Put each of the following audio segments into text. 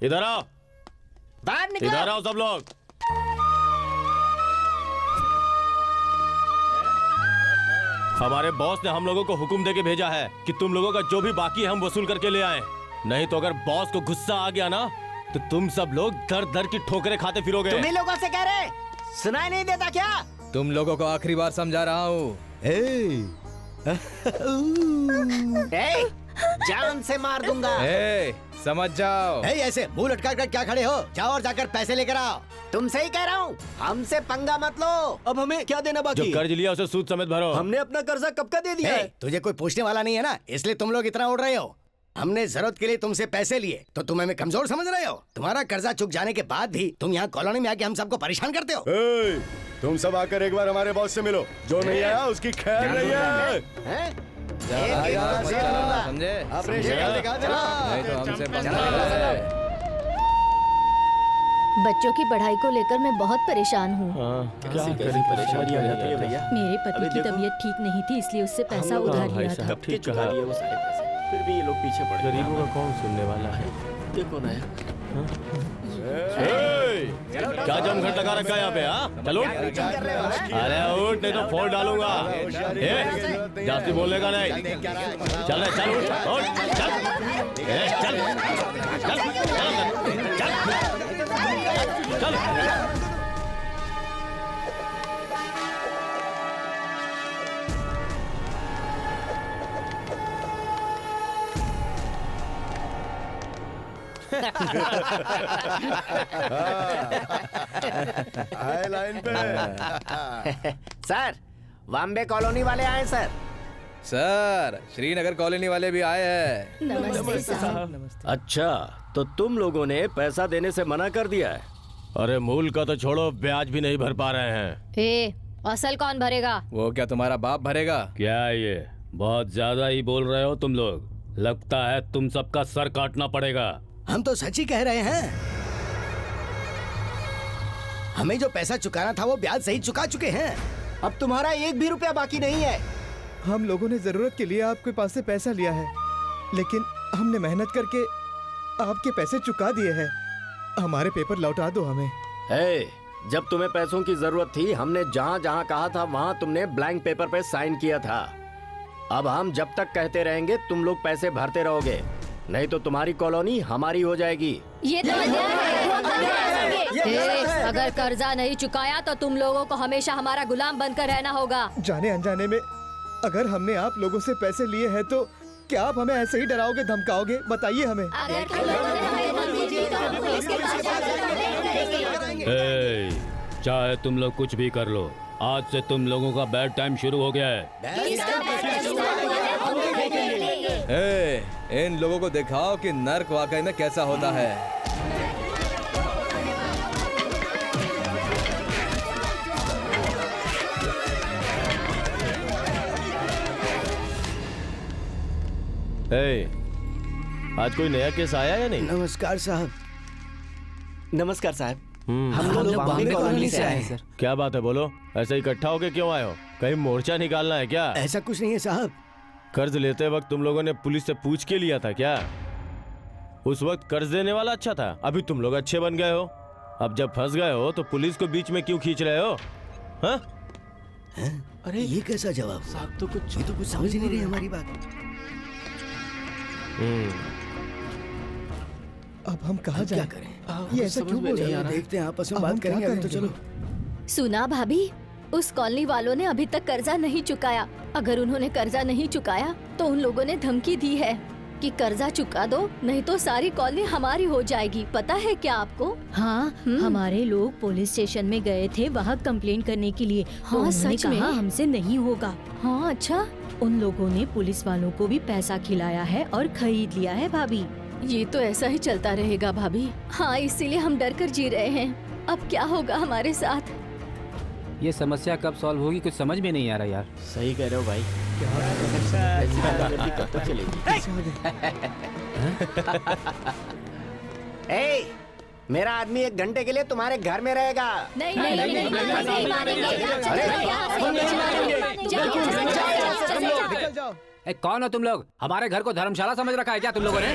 इधर आओ, बाहर निकलो। इधर आओ सब लोग। हमारे बॉस ने हम लोगों को हुक्म देके भेजा है कि तुम लोगों का जो भी बाकी है हम वसूल करके ले आए। नहीं तो अगर बॉस को गुस्सा आ गया ना तो तुम सब लोग दर दर की ठोकरें खाते फिरोगे। तुम ही लोगों से कह रहे, सुनाई नहीं देता क्या? तुम लोगों को आखिरी बार समझा रहा हूँ। जान से मार दूंगा। समझ जाओ। ऐसे मुंह लटका कर क्या खड़े हो? जाओ और जाकर पैसे लेकर आओ। तुमसे ही कह रहा हूँ, हमसे पंगा मत लो। अब हमें क्या देना बाकी? जो कर्ज लिया उसे सूद समेत भरो। हमने अपना कर्जा कब का दे दिया है? तुझे कोई पूछने वाला नहीं है ना, इसलिए तुम लोग इतना उड़ रहे हो। हमने जरूरत के लिए तुमसे पैसे लिए तो तुम हमें कमजोर समझ रहे हो। तुम्हारा कर्जा चुक जाने के बाद भी तुम यहाँ कॉलोनी में आके हम सबको परेशान करते हो। तुम सब आकर एक बार हमारे बॉस से मिलो। जो नहीं आया उसकी खैर नहीं है। समझे? अपनी शक्ल दिखा देना। नहीं तो हमसे पंगा। बच्चों की पढ़ाई को लेकर मैं बहुत परेशान हूँ। क्या करें, परेशानी आ जाती है भैया। मेरे पति की तबीयत ठीक नहीं थी, इसलिए उससे पैसा उधार लिया था। ठीक कहा। वो सारे पैसे फिर भी ये लोग पीछे पड़े। गरीबों का कौन सुनने वाला है? ये कौन है? क्या जमघट लगा रखा है यहाँ पे? हाँ चलो, अरे उठ नहीं तो फोड़ डालूंगा। जास्ती बोलने का नहीं। चल रहे, चल उठ, चल चल चल चल। आए लाइन पे। सर, बॉम्बे कॉलोनी वाले आए सर। सर, श्रीनगर कॉलोनी वाले भी आए हैं। नमस्ते साहब। अच्छा, तो तुम लोगों ने पैसा देने से मना कर दिया है? अरे मूल का तो छोड़ो, ब्याज भी नहीं भर पा रहे हैं। असल कौन भरेगा? वो क्या तुम्हारा बाप भरेगा? क्या ये बहुत ज्यादा ही बोल रहे हो तुम लोग? लगता है तुम सबका सर काटना पड़ेगा। हम तो सच ही कह रहे हैं। हमें जो पैसा चुकाना था वो ब्याज सही चुका चुके हैं। अब तुम्हारा एक भी रुपया बाकी नहीं है। हम लोगों ने जरूरत के लिए आपके पास से पैसा लिया है, लेकिन हमने मेहनत करके आपके पैसे चुका दिए हैं। हमारे पेपर लौटा दो हमें। जब तुम्हें पैसों की जरूरत थी, हमने जहाँ जहाँ कहा था वहाँ तुमने ब्लैंक पेपर पे साइन किया था। अब हम जब तक कहते रहेंगे तुम लोग पैसे भरते रहोगे, नहीं तो तुम्हारी कॉलोनी हमारी हो जाएगी। ये तो अगर कर्जा नहीं चुकाया तो तुम लोगों को हमेशा हमारा गुलाम बनकर रहना होगा। जाने अनजाने में अगर हमने आप लोगों से पैसे लिए हैं तो क्या आप हमें ऐसे ही डराओगे, धमकाओगे? बताइए हमें। चाहे तुम लोग कुछ भी कर लो, आज से तुम लोगों का बैड टाइम शुरू हो गया है। इन लोगों को दिखाओ कि नर्क वाकई में कैसा होता है। आज कोई नया केस आया या नहीं? नमस्कार साहब। नमस्कार साहब, हम लोग बॉम्बे कॉलोनी से आए हैं सर। क्या बात है, बोलो। ऐसे इकट्ठा होके क्यों आए हो? कहीं मोर्चा निकालना है क्या? ऐसा कुछ नहीं है साहब। कर्ज लेते वक्त तुम लोगों ने पुलिस से पूछ के लिया था क्या? उस वक्त कर्ज देने वाला अच्छा था, अभी तुम लोग अच्छे बन गए हो। अब जब फंस गए हो तो पुलिस को बीच में क्यों खींच रहे हो? हाँ? अरे ये कैसा जवाब साहब? तो कुछ समझ नहीं रही हमारी बात। अब हम कहाँ जाएं? क्या करें? ये ऐसा क्यों बोल रहे हैं? देखते हैं, आपस में बात करेंगे। अभी तो चलो। सुना भाभी, उस कॉलोनी वालों ने अभी तक कर्जा नहीं चुकाया। अगर उन्होंने कर्जा नहीं चुकाया तो उन लोगों ने धमकी दी है कि कर्जा चुका दो, नहीं तो सारी कॉलोनी हमारी हो जाएगी। पता है क्या आपको? हाँ, हमारे लोग पुलिस स्टेशन में गए थे वहाँ कंप्लेंट करने के लिए। हाँ, सच में? कहा हमसे नहीं होगा। हाँ अच्छा। उन लोगों ने पुलिस वालों को भी पैसा खिलाया है और खरीद लिया है भाभी। ये तो ऐसा ही चलता रहेगा भाभी। हाँ, इसीलिए हम डर कर जी रहे हैं। अब क्या होगा हमारे साथ? ये समस्या कब सॉल्व होगी कुछ समझ में नहीं आ रहा यार। सही कह रहे हो भाई। कब तक चलेगी? मेरा आदमी 1 घंटे के लिए तुम्हारे घर में रहेगा। नहीं नहीं नहीं नहीं निकल जाओ। ए, कौन हो तुम लोग? हमारे घर को धर्मशाला समझ रखा है क्या तुम लोगों ने?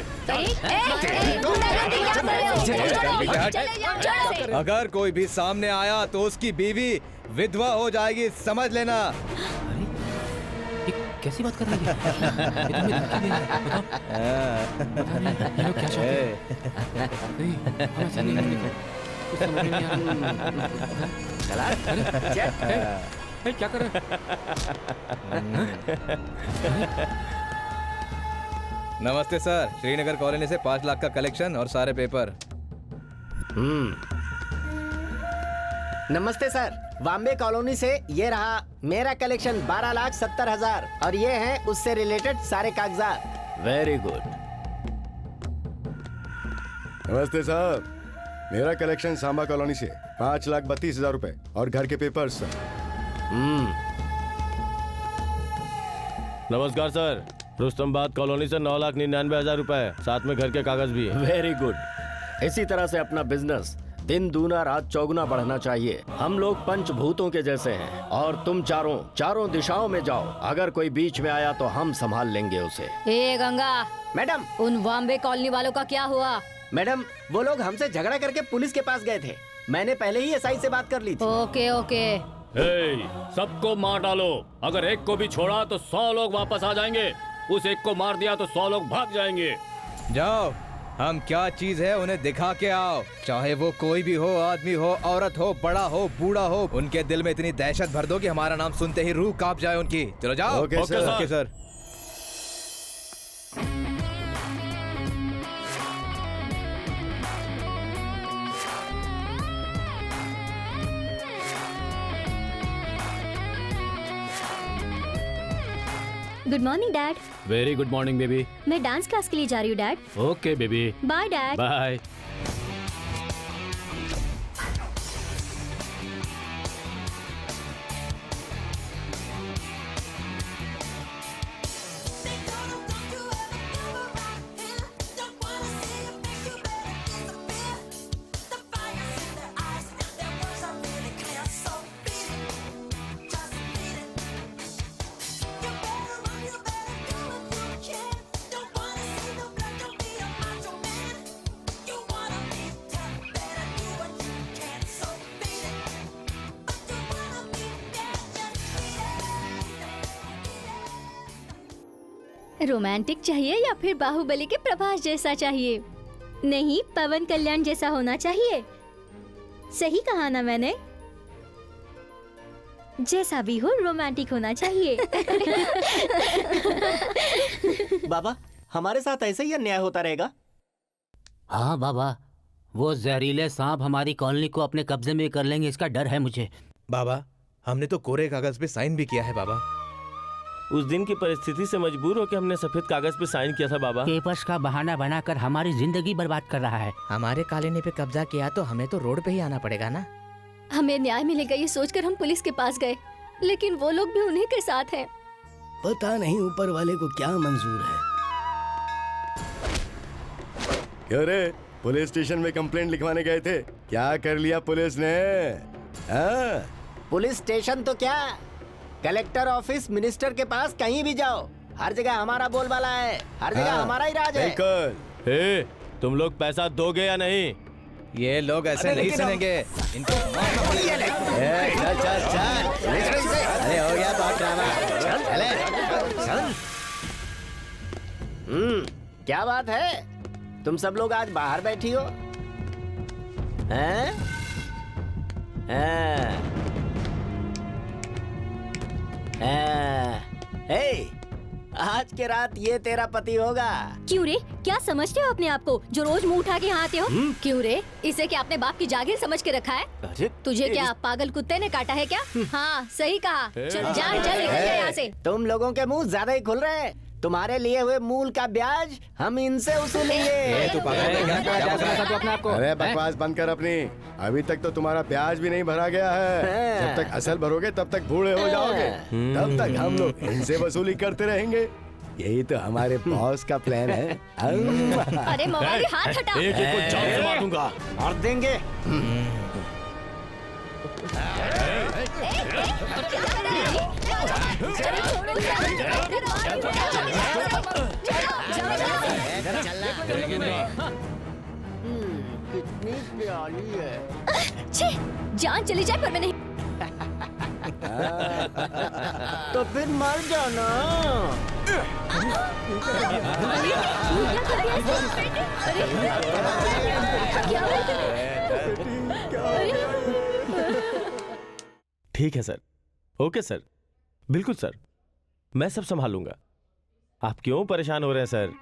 अगर कोई भी सामने आया तो उसकी बीवी विधवा हो जाएगी, समझ लेना। ये कैसी बात कर रही है? ये तो हमें धमकी दे रहा है। बताओ। पता नहीं, ये लोग क्या चाहते हैं? नहीं, हम ऐसा नहीं करेंगे। कुछ समझ में नहीं आ रहा। ए, क्या कर रहे हो? नमस्ते सर, श्रीनगर कॉलोनी से 5 लाख का कलेक्शन और सारे पेपर। नमस्ते सर, बॉम्बे कॉलोनी से ये रहा मेरा कलेक्शन 12,70,000 और ये है उससे रिलेटेड सारे कागजात। Very good. नमस्ते साहब, मेरा कलेक्शन सांबा कॉलोनी से 5,32,000 रुपए और घर के पेपर्स सर। नमस्कार सर, रुस्तमबाद कॉलोनी से 9,99,000 रुपए, साथ में घर के कागज भी है। Very good. इसी तरह से अपना बिजनेस दिन दूना रात चौगुना बढ़ना चाहिए। हम लोग पंचभूतों के जैसे हैं और तुम चारों दिशाओं में जाओ। अगर कोई बीच में आया तो हम संभाल लेंगे उसे। ए गंगा, मैडम, उन बॉम्बे कॉलोनी वालों का क्या हुआ? मैडम वो लोग हमसे झगड़ा करके पुलिस के पास गए थे। मैंने पहले ही एसआई से बात कर ली थी। Okay okay. सबको मार डालो। अगर एक को भी छोड़ा तो 100 लोग वापस आ जाएंगे। उस एक को मार दिया तो 100 लोग भाग जाएंगे। जाओ, हम क्या चीज है उन्हें दिखा के आओ। चाहे वो कोई भी हो, आदमी हो, औरत हो, बड़ा हो, बूढ़ा हो, उनके दिल में इतनी दहशत भर दो कि हमारा नाम सुनते ही रूह कांप जाए उनकी। चलो जाओ। Okay sir. Okay sir. Good morning dad. Very good morning baby. मैं डांस क्लास के लिए जा रही हूँ dad. Okay baby, bye dad. Bye. Romantic चाहिए या फिर बाहुबली के प्रभास जैसा चाहिए? नहीं, पवन कल्याण जैसा होना चाहिए। सही कहा ना मैंने? जैसा भी हो रोमांटिक होना चाहिए। बाबा, हमारे साथ ऐसे ही अन्याय होता रहेगा? हाँ बाबा, वो जहरीले सांप हमारी कॉलोनी को अपने कब्जे में कर लेंगे, इसका डर है मुझे। बाबा, हमने तो कोरे कागज पे साइन भी किया है बाबा। उस दिन की परिस्थिति से मजबूर होकर हमने सफेद कागज पे साइन किया था बाबा। पेपर्स का बहाना बनाकर हमारी जिंदगी बर्बाद कर रहा है। हमारे कॉलोनी पे कब्जा किया तो हमें तो रोड पे ही आना पड़ेगा ना। हमें न्याय मिलेगा ये सोचकर हम पुलिस के पास गए, लेकिन वो लोग भी उन्हीं के साथ हैं। पता नहीं ऊपर वाले को क्या मंजूर है। क्यों रे, पुलिस स्टेशन में कंप्लेंट लिखवाने गए थे, क्या कर लिया पुलिस ने? हाँ? पुलिस स्टेशन तो क्या, कलेक्टर ऑफिस, मिनिस्टर के पास कहीं भी जाओ, हर जगह हमारा बोलबाला है, हर जगह हमारा ही राज है। बिल्कुल। तुम लोग पैसा दोगे या नहीं? ये लोग ऐसे नहीं सुनेंगे, इनको मारना पड़ेगा। चल चल चल, अरे हो गया बहुत ड्रामा। चल चल। क्या बात है, तुम सब लोग आज बाहर बैठी हो? हैं? आज के रात ये तेरा पति होगा। क्यों रे, क्या समझते हो अपने आप को जो रोज मुंह उठा के यहाँ आते हो? क्यों रे, इसे क्या अपने बाप की जागीर समझ के रखा है? अरे तुझे क्या पागल कुत्ते ने काटा है क्या? हाँ सही कहा। चल जा निकल जा यहाँ से। तुम लोगों के मुंह ज्यादा ही खुल रहे हैं। तुम्हारे लिए हुए मूल का ब्याज हम इनसे वसूलेंगे। तू पागल है क्या? क्या समझा तू अपने आप को? अरे बकवास बंद कर अपनी। अभी तक तो तुम्हारा ब्याज भी नहीं भरा गया है। जब तक असल भरोगे तब तक बूढ़े हो जाओगे, तब तक हम लोग इनसे वसूली करते रहेंगे। यही तो हमारे बॉस का प्लान है। अरे मोबाइल हाथ हटा। एक एक को जान से मार दूंगा। और देंगे। कितनी प्यारी है। छी, जान चली जाए पर मैं नहीं। तो फिर मर जाना। ठीक है सर, ओके सर, बिल्कुल सर, मैं सब संभालूंगा। आप क्यों परेशान हो रहे हैं सर?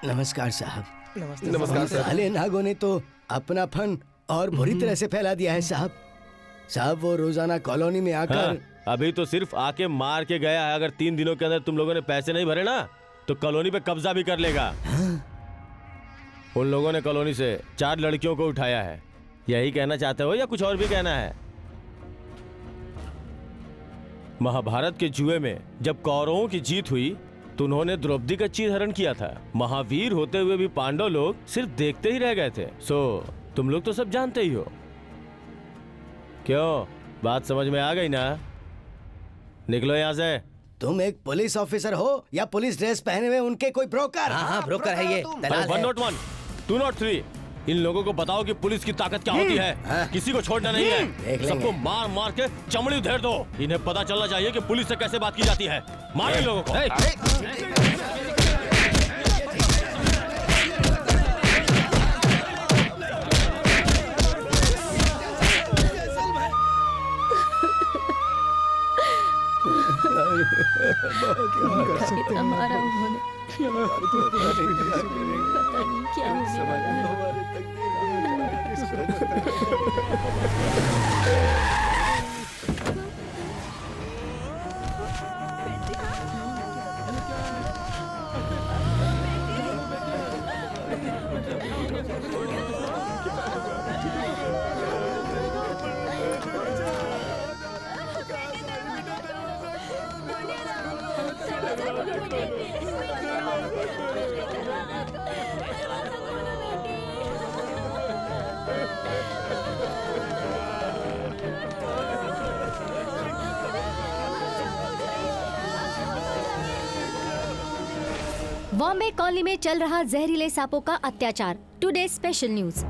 नमस्कार साहब। नमस्कार सर। साले नागों ने तो अपना फन और बुरी तरह से फैला दिया है साहब। साहब वो रोजाना कॉलोनी में आकर हाँ, अभी तो सिर्फ आके मार के गया है। अगर 3 दिनों के अंदर तुम लोगों ने पैसे नहीं भरे ना तो कॉलोनी पे कब्जा भी कर लेगा। उन लोगों ने कॉलोनी से 4 लड़कियों को उठाया है। यही कहना चाहते हो या कुछ और भी कहना है? महाभारत के जुए में जब कौरवों की जीत हुई तो उन्होंने द्रौपदी का चीरहरण किया था। महावीर होते हुए भी पांडव लोग सिर्फ देखते ही रह गए थे। तुम लोग तो सब जानते ही हो। क्यों, बात समझ में आ गई ना? निकलो यहाँ से। तुम एक पुलिस ऑफिसर हो या पुलिस ड्रेस पहने हुए उनके कोई ब्रोकर? हाँ ब्रोकर है ये। दलाल है। 101, 203, इन लोगों को बताओ कि पुलिस की ताकत क्या होती है। किसी को छोड़ना नहीं है। सबको मार मार के चमड़ी उधेड़ दो। इन्हें पता चलना चाहिए कि पुलिस से कैसे बात की जाती है। मारो इन लोगों को। कितना मारा उन्होंने। पता नहीं क्या होने वाला है। बॉम्बे कॉलोनी में चल रहा जहरीले सांपों का अत्याचार। Today special news.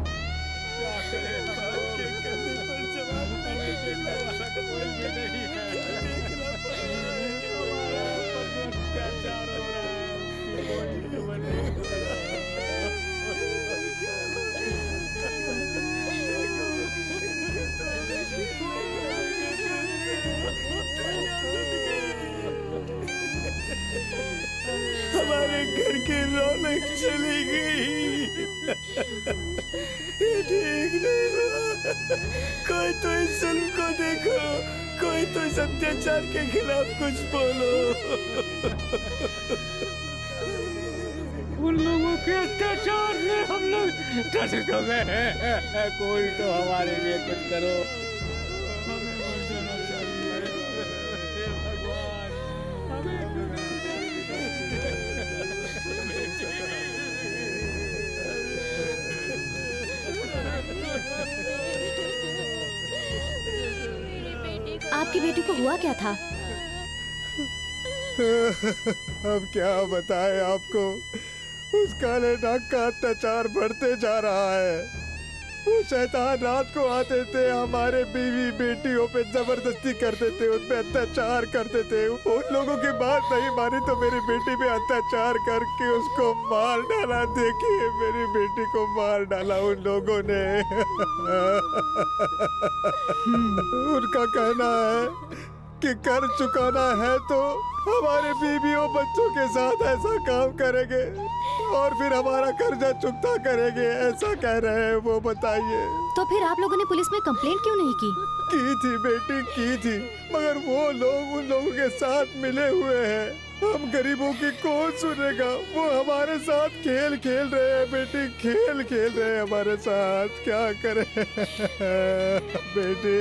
हमारे घर की रौनक चली गई। ये ठीक नहीं हुआ। कोई तो इस जुल्म को देखो, कोई तो इस अत्याचार के खिलाफ कुछ बोलो। उन लोगों के अत्याचार से हम लोग त्रसित हो गए हैं। कोई तो हमारे लिए कुछ करो। हमें मर जाना चाहिए। हे भगवान, आपकी बेटी को हुआ क्या था? अब क्या बताएं आपको। उस काले नाग का अत्याचार बढ़ते जा रहा है। वो शैतान रात को आते थे, हमारे बीवी बेटियों पे जबरदस्ती करते थे, उन पे अत्याचार करते थे। उन लोगों की बात नहीं मानी तो मेरी बेटी पे अत्याचार करके उसको मार डाला। देखिए मेरी बेटी को मार डाला उन लोगों ने। उनका कहना है कि कर चुकाना है तो हमारे बीवियों बच्चों के साथ ऐसा काम करेंगे और फिर हमारा कर्जा चुकता करेंगे, ऐसा कह रहे हैं वो। बताइए। तो फिर आप लोगों ने पुलिस में कंप्लेंट क्यों नहीं की? की थी बेटी, की थी, मगर वो लोग उन लोगों के साथ मिले हुए हैं। हम गरीबों की कौन सुनेगा? वो हमारे साथ खेल खेल रहे हैं बेटी, खेल खेल रहे हैं हमारे साथ। क्या करें बेटी?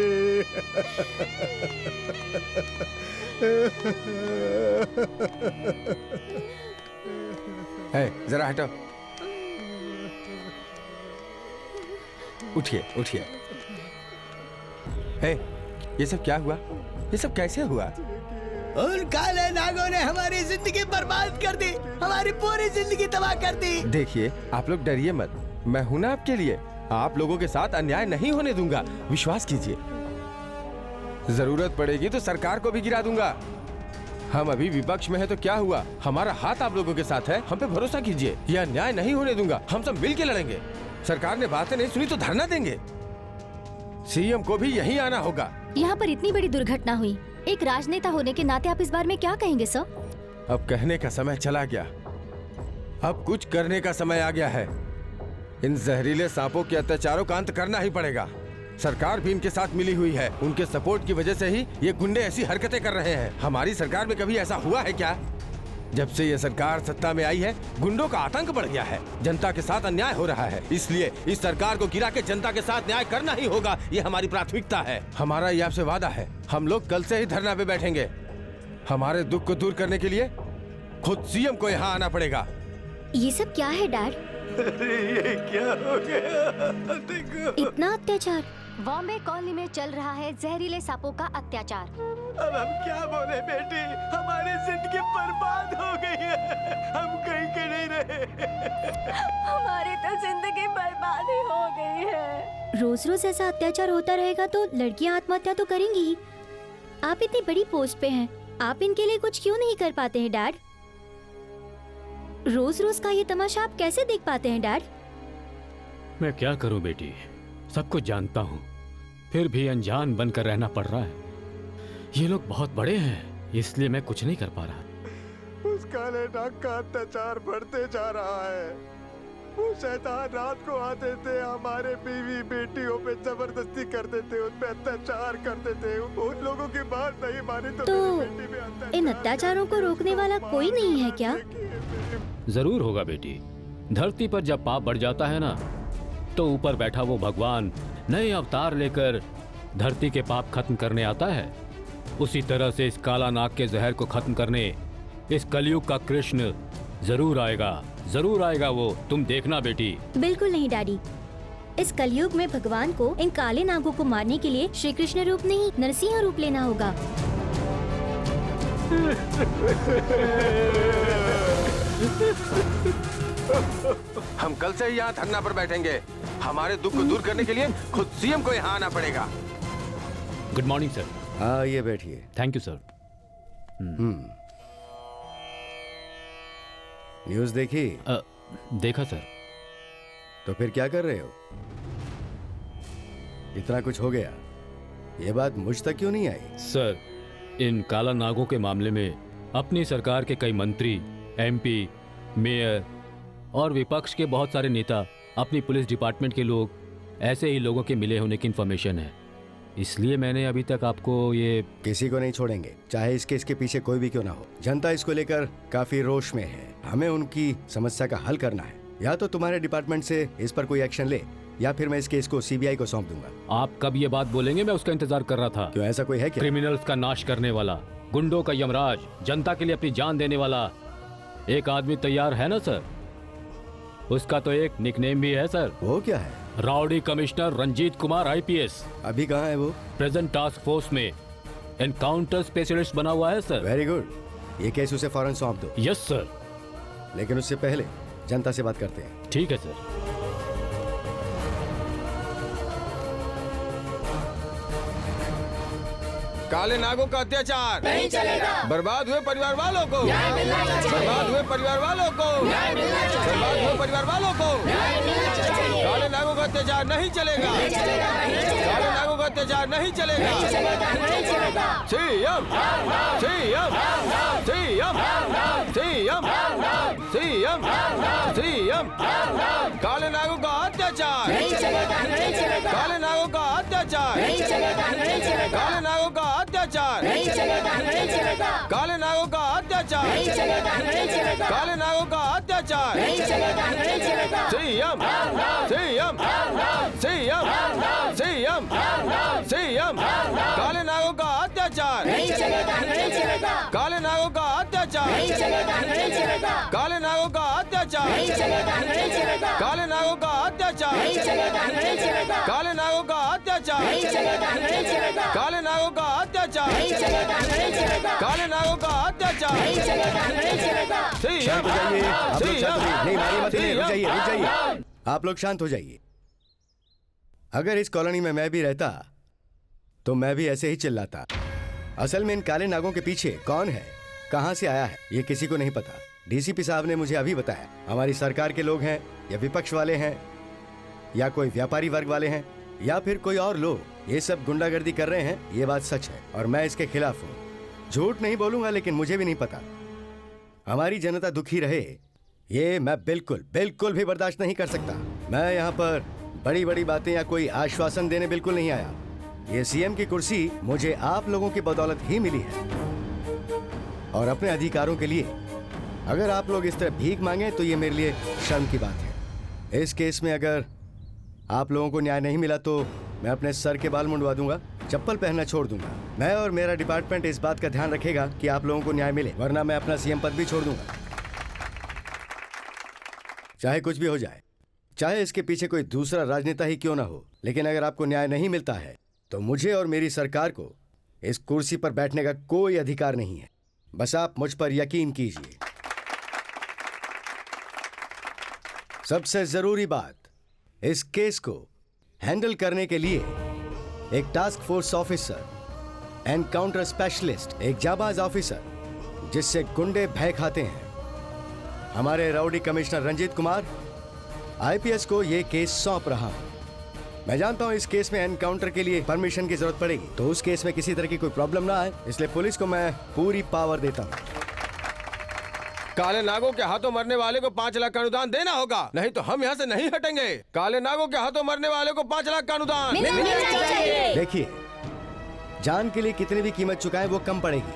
जरा हटो, उठिए उठिए। ये सब क्या हुआ? ये सब कैसे हुआ? उन काले नागों ने हमारी जिंदगी बर्बाद कर दी, हमारी पूरी जिंदगी तबाह कर दी। देखिए, आप लोग डरिए मत, मैं हूं ना आपके लिए। आप लोगों के साथ अन्याय नहीं होने दूंगा, विश्वास कीजिए। जरूरत पड़ेगी तो सरकार को भी गिरा दूंगा। हम अभी विपक्ष में है तो क्या हुआ, हमारा हाथ आप लोगों के साथ है, हम पे भरोसा कीजिए। यह अन्याय नहीं होने दूंगा, हम सब मिल के लड़ेंगे। सरकार ने बातें नहीं सुनी तो धरना देंगे। सीएम को भी यहीं आना होगा। यहाँ पर इतनी बड़ी दुर्घटना हुई, एक राजनेता होने के नाते आप इस बारे में क्या कहेंगे सर? अब कहने का समय चला गया, अब कुछ करने का समय आ गया है। इन जहरीले सांपों के अत्याचारों का अंत करना ही पड़ेगा। सरकार भी इनके साथ मिली हुई है, उनके सपोर्ट की वजह से ही ये गुंडे ऐसी हरकतें कर रहे हैं। हमारी सरकार में कभी ऐसा हुआ है क्या? जब से ये सरकार सत्ता में आई है, गुंडों का आतंक बढ़ गया है, जनता के साथ अन्याय हो रहा है। इसलिए इस सरकार को गिरा के जनता के साथ न्याय करना ही होगा, ये हमारी प्राथमिकता है। हमारा ये आपसे वादा है, हम लोग कल से ही धरना पे बैठेंगे। हमारे दुख को दूर करने के लिए खुद सीएम को यहाँ आना पड़ेगा। ये सब क्या है डैड? ये क्या हो गया? देखो, इतना अत्याचार। बॉम्बे कॉलोनी में चल रहा है जहरीले सांपों का अत्याचार। अब हम क्या बोले बेटी, हमारी जिंदगी बर्बाद हो गई है, हम कहीं के नहीं रहे। हमारी तो जिंदगी बर्बाद ही हो गई है। रोज रोज ऐसा अत्याचार होता रहेगा तो लड़कियां आत्महत्या तो करेंगी ही। आप इतनी बड़ी पोस्ट पे हैं, आप इनके लिए कुछ क्यों नहीं कर पाते हैं डैड? रोज रोज का ये तमाशा आप कैसे देख पाते हैं डैड? मैं क्या करूं बेटी, सब कुछ जानता हूं, फिर भी अनजान बनकर रहना पड़ रहा है। ये लोग बहुत बड़े हैं, इसलिए मैं कुछ नहीं कर पा रहा। उस काले नाग का अत्याचार बढ़ते जा रहा है। वो शैतान रात को आते थे, हमारे बीवी बेटियों पे जबरदस्ती करते थे, उन पे अत्याचार करते थे। उन लोगों की बात नहीं मानी तो मेरी बेटी पे अत्याचार। इन अत्याचारों को रोकने वाला कोई नहीं है क्या? जरूर होगा बेटी। धरती पर जब पाप बढ़ जाता है ना, तो ऊपर बैठा वो भगवान नए अवतार लेकर धरती के पाप खत्म करने आता है। उसी तरह से इस काला नाग के जहर को खत्म करने इस कलयुग का कृष्ण जरूर आएगा वो, तुम देखना बेटी। बिल्कुल नहीं डैडी, इस कलयुग में भगवान को इन काले नागों को मारने के लिए श्री कृष्ण रूप नहीं, नरसिंह रूप लेना होगा। हम कल से ही यहाँ धरना पर बैठेंगे। हमारे दुख को दूर करने के लिए खुद सीएम को यहाँ आना पड़ेगा। Good morning sir. आइए बैठिए। Thank you sir. न्यूज़ देखी? देखा सर। तो फिर क्या कर रहे हो? इतना कुछ हो गया, ये बात मुझ तक क्यों नहीं आई? सर, इन काला नागों के मामले में अपनी सरकार के कई मंत्री, एमपी, मेयर और विपक्ष के बहुत सारे नेता, अपनी पुलिस डिपार्टमेंट के लोग, ऐसे ही लोगों के मिले होने की इन्फॉर्मेशन है। इसलिए मैंने अभी तक आपको ये... किसी को नहीं छोड़ेंगे, चाहे इस केस के पीछे कोई भी क्यों ना हो। जनता इसको लेकर काफी रोष में है, हमें उनकी समस्या का हल करना है। या तो तुम्हारे डिपार्टमेंट से इस पर कोई एक्शन ले, या फिर मैं इस केस को सीबीआई को सौंप दूंगा। आप कब ये बात बोलेंगे, मैं उसका इंतजार कर रहा था। क्यों, ऐसा कोई है क्या? क्रिमिनल्स का नाश करने वाला, गुंडों का यमराज, जनता के लिए अपनी जान देने वाला एक आदमी तैयार है ना सर? उसका तो एक निकनेम भी है सर। वो क्या है? Rowdy commissioner Ranjit Kumar IPS. अभी कहाँ है वो? प्रेजेंट टास्क फोर्स में एनकाउंटर स्पेशलिस्ट बना हुआ है सर। वेरी गुड, ये केस उसे फौरन सौंप दो। Yes sir. लेकिन उससे पहले जनता से बात करते हैं। ठीक है सर। काले नागों का अत्याचार नहीं चलेगा। बर्बाद हुए परिवार वालों को न्याय मिलना चाहिए। बर्बाद हुए परिवार वालों को न्याय मिलना चाहिए। बर्बाद हुए परिवार वालों को न्याय मिलना चाहिए। काले नागों का अत्याचार नहीं चलेगा। काले नागों का अत्याचार नहीं चलेगा। CM CM CM CM CM CM काले नागों का अत्याचार, काले नागों का अत्याचार, काले नागों का अत्याचार। अत्याचार नहीं चलेगा, नहीं चलेगा, काले नागों का अत्याचार नहीं चलेगा, नहीं चलेगा, काले नागों का अत्याचार नहीं चलेगा, नहीं चलेगा, CM CM CM CM CM काले नागों का अत्याचार नहीं चलेगा, नहीं चलेगा, काले नागों का अत्याचार नहीं चलेगा, नहीं चलेगा, काले नागों का अत्याचार नहीं चलेगा, नहीं चलेगा, काले नागों का अत्याचार नहीं चलेगा, नहीं चलेगा, काले नागों का अत्याचार नहीं चलेगा, नहीं चलेगा, काले नागों का अत्याचार नहीं चलेगा, नहीं चलेगा, काले नागों का अत्याचार नहीं चलेगा, नहीं चलेगा। सीएम आप लोग शांत हो जाइए। अगर इस कॉलोनी में मैं भी रहता तो मैं भी ऐसे ही चिल्लाता। असल में इन काले नागों के पीछे कौन है, कहां से आया है, ये किसी को नहीं पता। डीसीपी साहब ने मुझे अभी बताया। हमारी सरकार के लोग हैं या विपक्ष वाले हैं या कोई व्यापारी वर्ग वाले हैं या फिर कोई और लोग, ये सब गुंडागर्दी कर रहे हैं। ये बात सच है और मैं इसके खिलाफ हूँ। झूठ नहीं बोलूंगा, लेकिन मुझे भी नहीं पता। हमारी जनता दुखी रहे ये मैं बिल्कुल बिल्कुल भी बर्दाश्त नहीं कर सकता। मैं यहाँ पर बड़ी बड़ी बातें या कोई आश्वासन देने बिल्कुल नहीं आया। ये सीएम की कुर्सी मुझे आप लोगों की बदौलत ही मिली है और अपने अधिकारों के लिए अगर आप लोग इस तरह भीख मांगे तो ये मेरे लिए शर्म की बात है। इस केस में अगर आप लोगों को न्याय नहीं मिला तो मैं अपने सर के बाल मुंडवा दूंगा, चप्पल पहनना छोड़ दूंगा। मैं और मेरा डिपार्टमेंट इस बात का ध्यान रखेगा कि आप लोगों को न्याय मिले, वरना मैं अपना सीएम पद भी छोड़ दूंगा। चाहे कुछ भी हो जाए, चाहे इसके पीछे कोई दूसरा राजनेता ही क्यों ना हो, लेकिन अगर आपको न्याय नहीं मिलता है तो मुझे और मेरी सरकार को इस कुर्सी पर बैठने का कोई अधिकार नहीं है। बस आप मुझ पर यकीन कीजिए। सबसे जरूरी बात, इस केस को हैंडल करने के लिए एक task force officer, encounter specialist, एक जाबाज ऑफिसर जिससे गुंडे भय खाते हैं, हमारे rowdy commissioner Ranjit Kumar IPS को यह केस सौंप रहा हूं। मैं जानता हूं इस केस में एनकाउंटर के लिए परमिशन की जरूरत पड़ेगी, तो उस केस में किसी तरह की कोई प्रॉब्लम ना आए, इसलिए पुलिस को मैं पूरी पावर देता हूं। काले नागों के हाथों मरने वाले को 5 लाख का अनुदान देना होगा, नहीं तो हम यहाँ से नहीं हटेंगे। काले नागों के हाथों मरने वाले को 5 लाख का अनुदान। देखिए, जान के लिए कितनी भी कीमत चुकाएं वो कम पड़ेगी,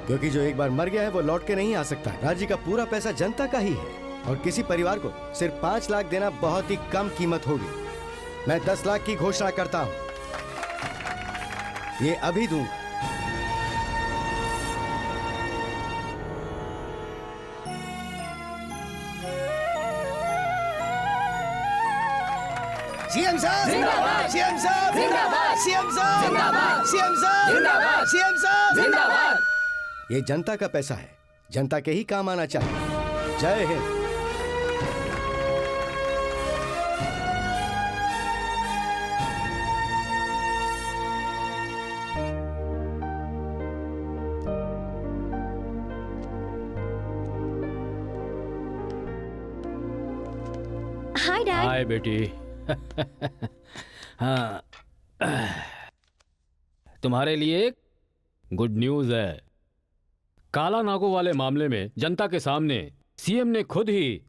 क्योंकि जो एक बार मर गया है वो लौट के नहीं आ सकता। राज्य का पूरा पैसा जनता का ही है और किसी परिवार को सिर्फ 5 लाख देना बहुत ही कम कीमत होगी। मैं 10 लाख की घोषणा करता हूं, ये अभी दूंगा। सीएम साहब जिंदाबाद, सीएम साहब जिंदाबाद, सीएम साहब जिंदाबाद, सीएम साहब जिंदाबाद, सीएम साहब जिंदाबाद। ये जनता का पैसा है, जनता के ही काम आना चाहिए। जय हिंद। Hi dad. हाय बेटी। हाँ, तुम्हारे लिए एक गुड न्यूज है। काला नागों वाले मामले में जनता के सामने सीएम ने खुद ही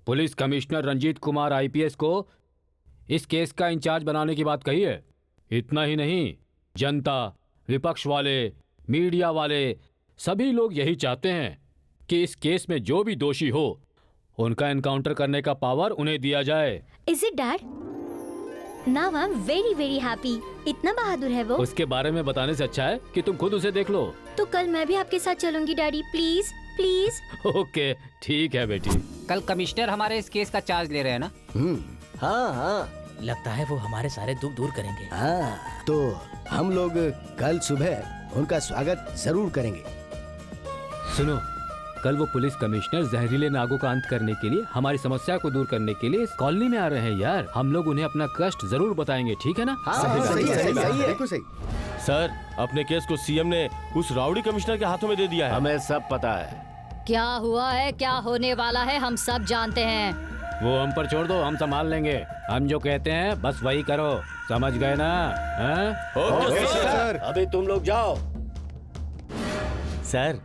police commissioner Ranjit Kumar IPS को इस केस का इंचार्ज बनाने की बात कही है। इतना ही नहीं, जनता, विपक्ष वाले, मीडिया वाले सभी लोग यही चाहते हैं कि इस केस में जो भी दोषी हो उनका एनकाउंटर करने का पावर उन्हें दिया जाए। Is it dad? Now I'm very very happy. इतना बहादुर है वो। उसके बारे में बताने से अच्छा है कि तुम खुद उसे देख लो। तो कल मैं भी आपके साथ चलूंगी डैडी, प्लीज प्लीज। ओके, ठीक है बेटी। कल कमिश्नर हमारे इस केस का चार्ज ले रहे हैं ना? हाँ हाँ, लगता है वो हमारे सारे दुख दूर करेंगे। हाँ, तो हम लोग कल सुबह उनका स्वागत जरूर करेंगे। सुनो, कल वो पुलिस कमिश्नर जहरीले नागों का अंत करने के लिए, हमारी समस्या को दूर करने के लिए इस कॉलोनी में आ रहे हैं यार। हम लोग उन्हें अपना कष्ट जरूर बताएंगे, ठीक है ना? सही है, बिल्कुल सही। सर, अपने केस को सीएम ने उस राउडी कमिश्नर के हाथों में दे दिया है। हमें सब पता है क्या हुआ है, क्या होने वाला है, हम सब जानते हैं। वो हम पर छोड़ दो, हम संभाल लेंगे। हम जो कहते हैं बस वही करो, समझ गए ना? Okay sir. अभी तुम लोग जाओ। सर,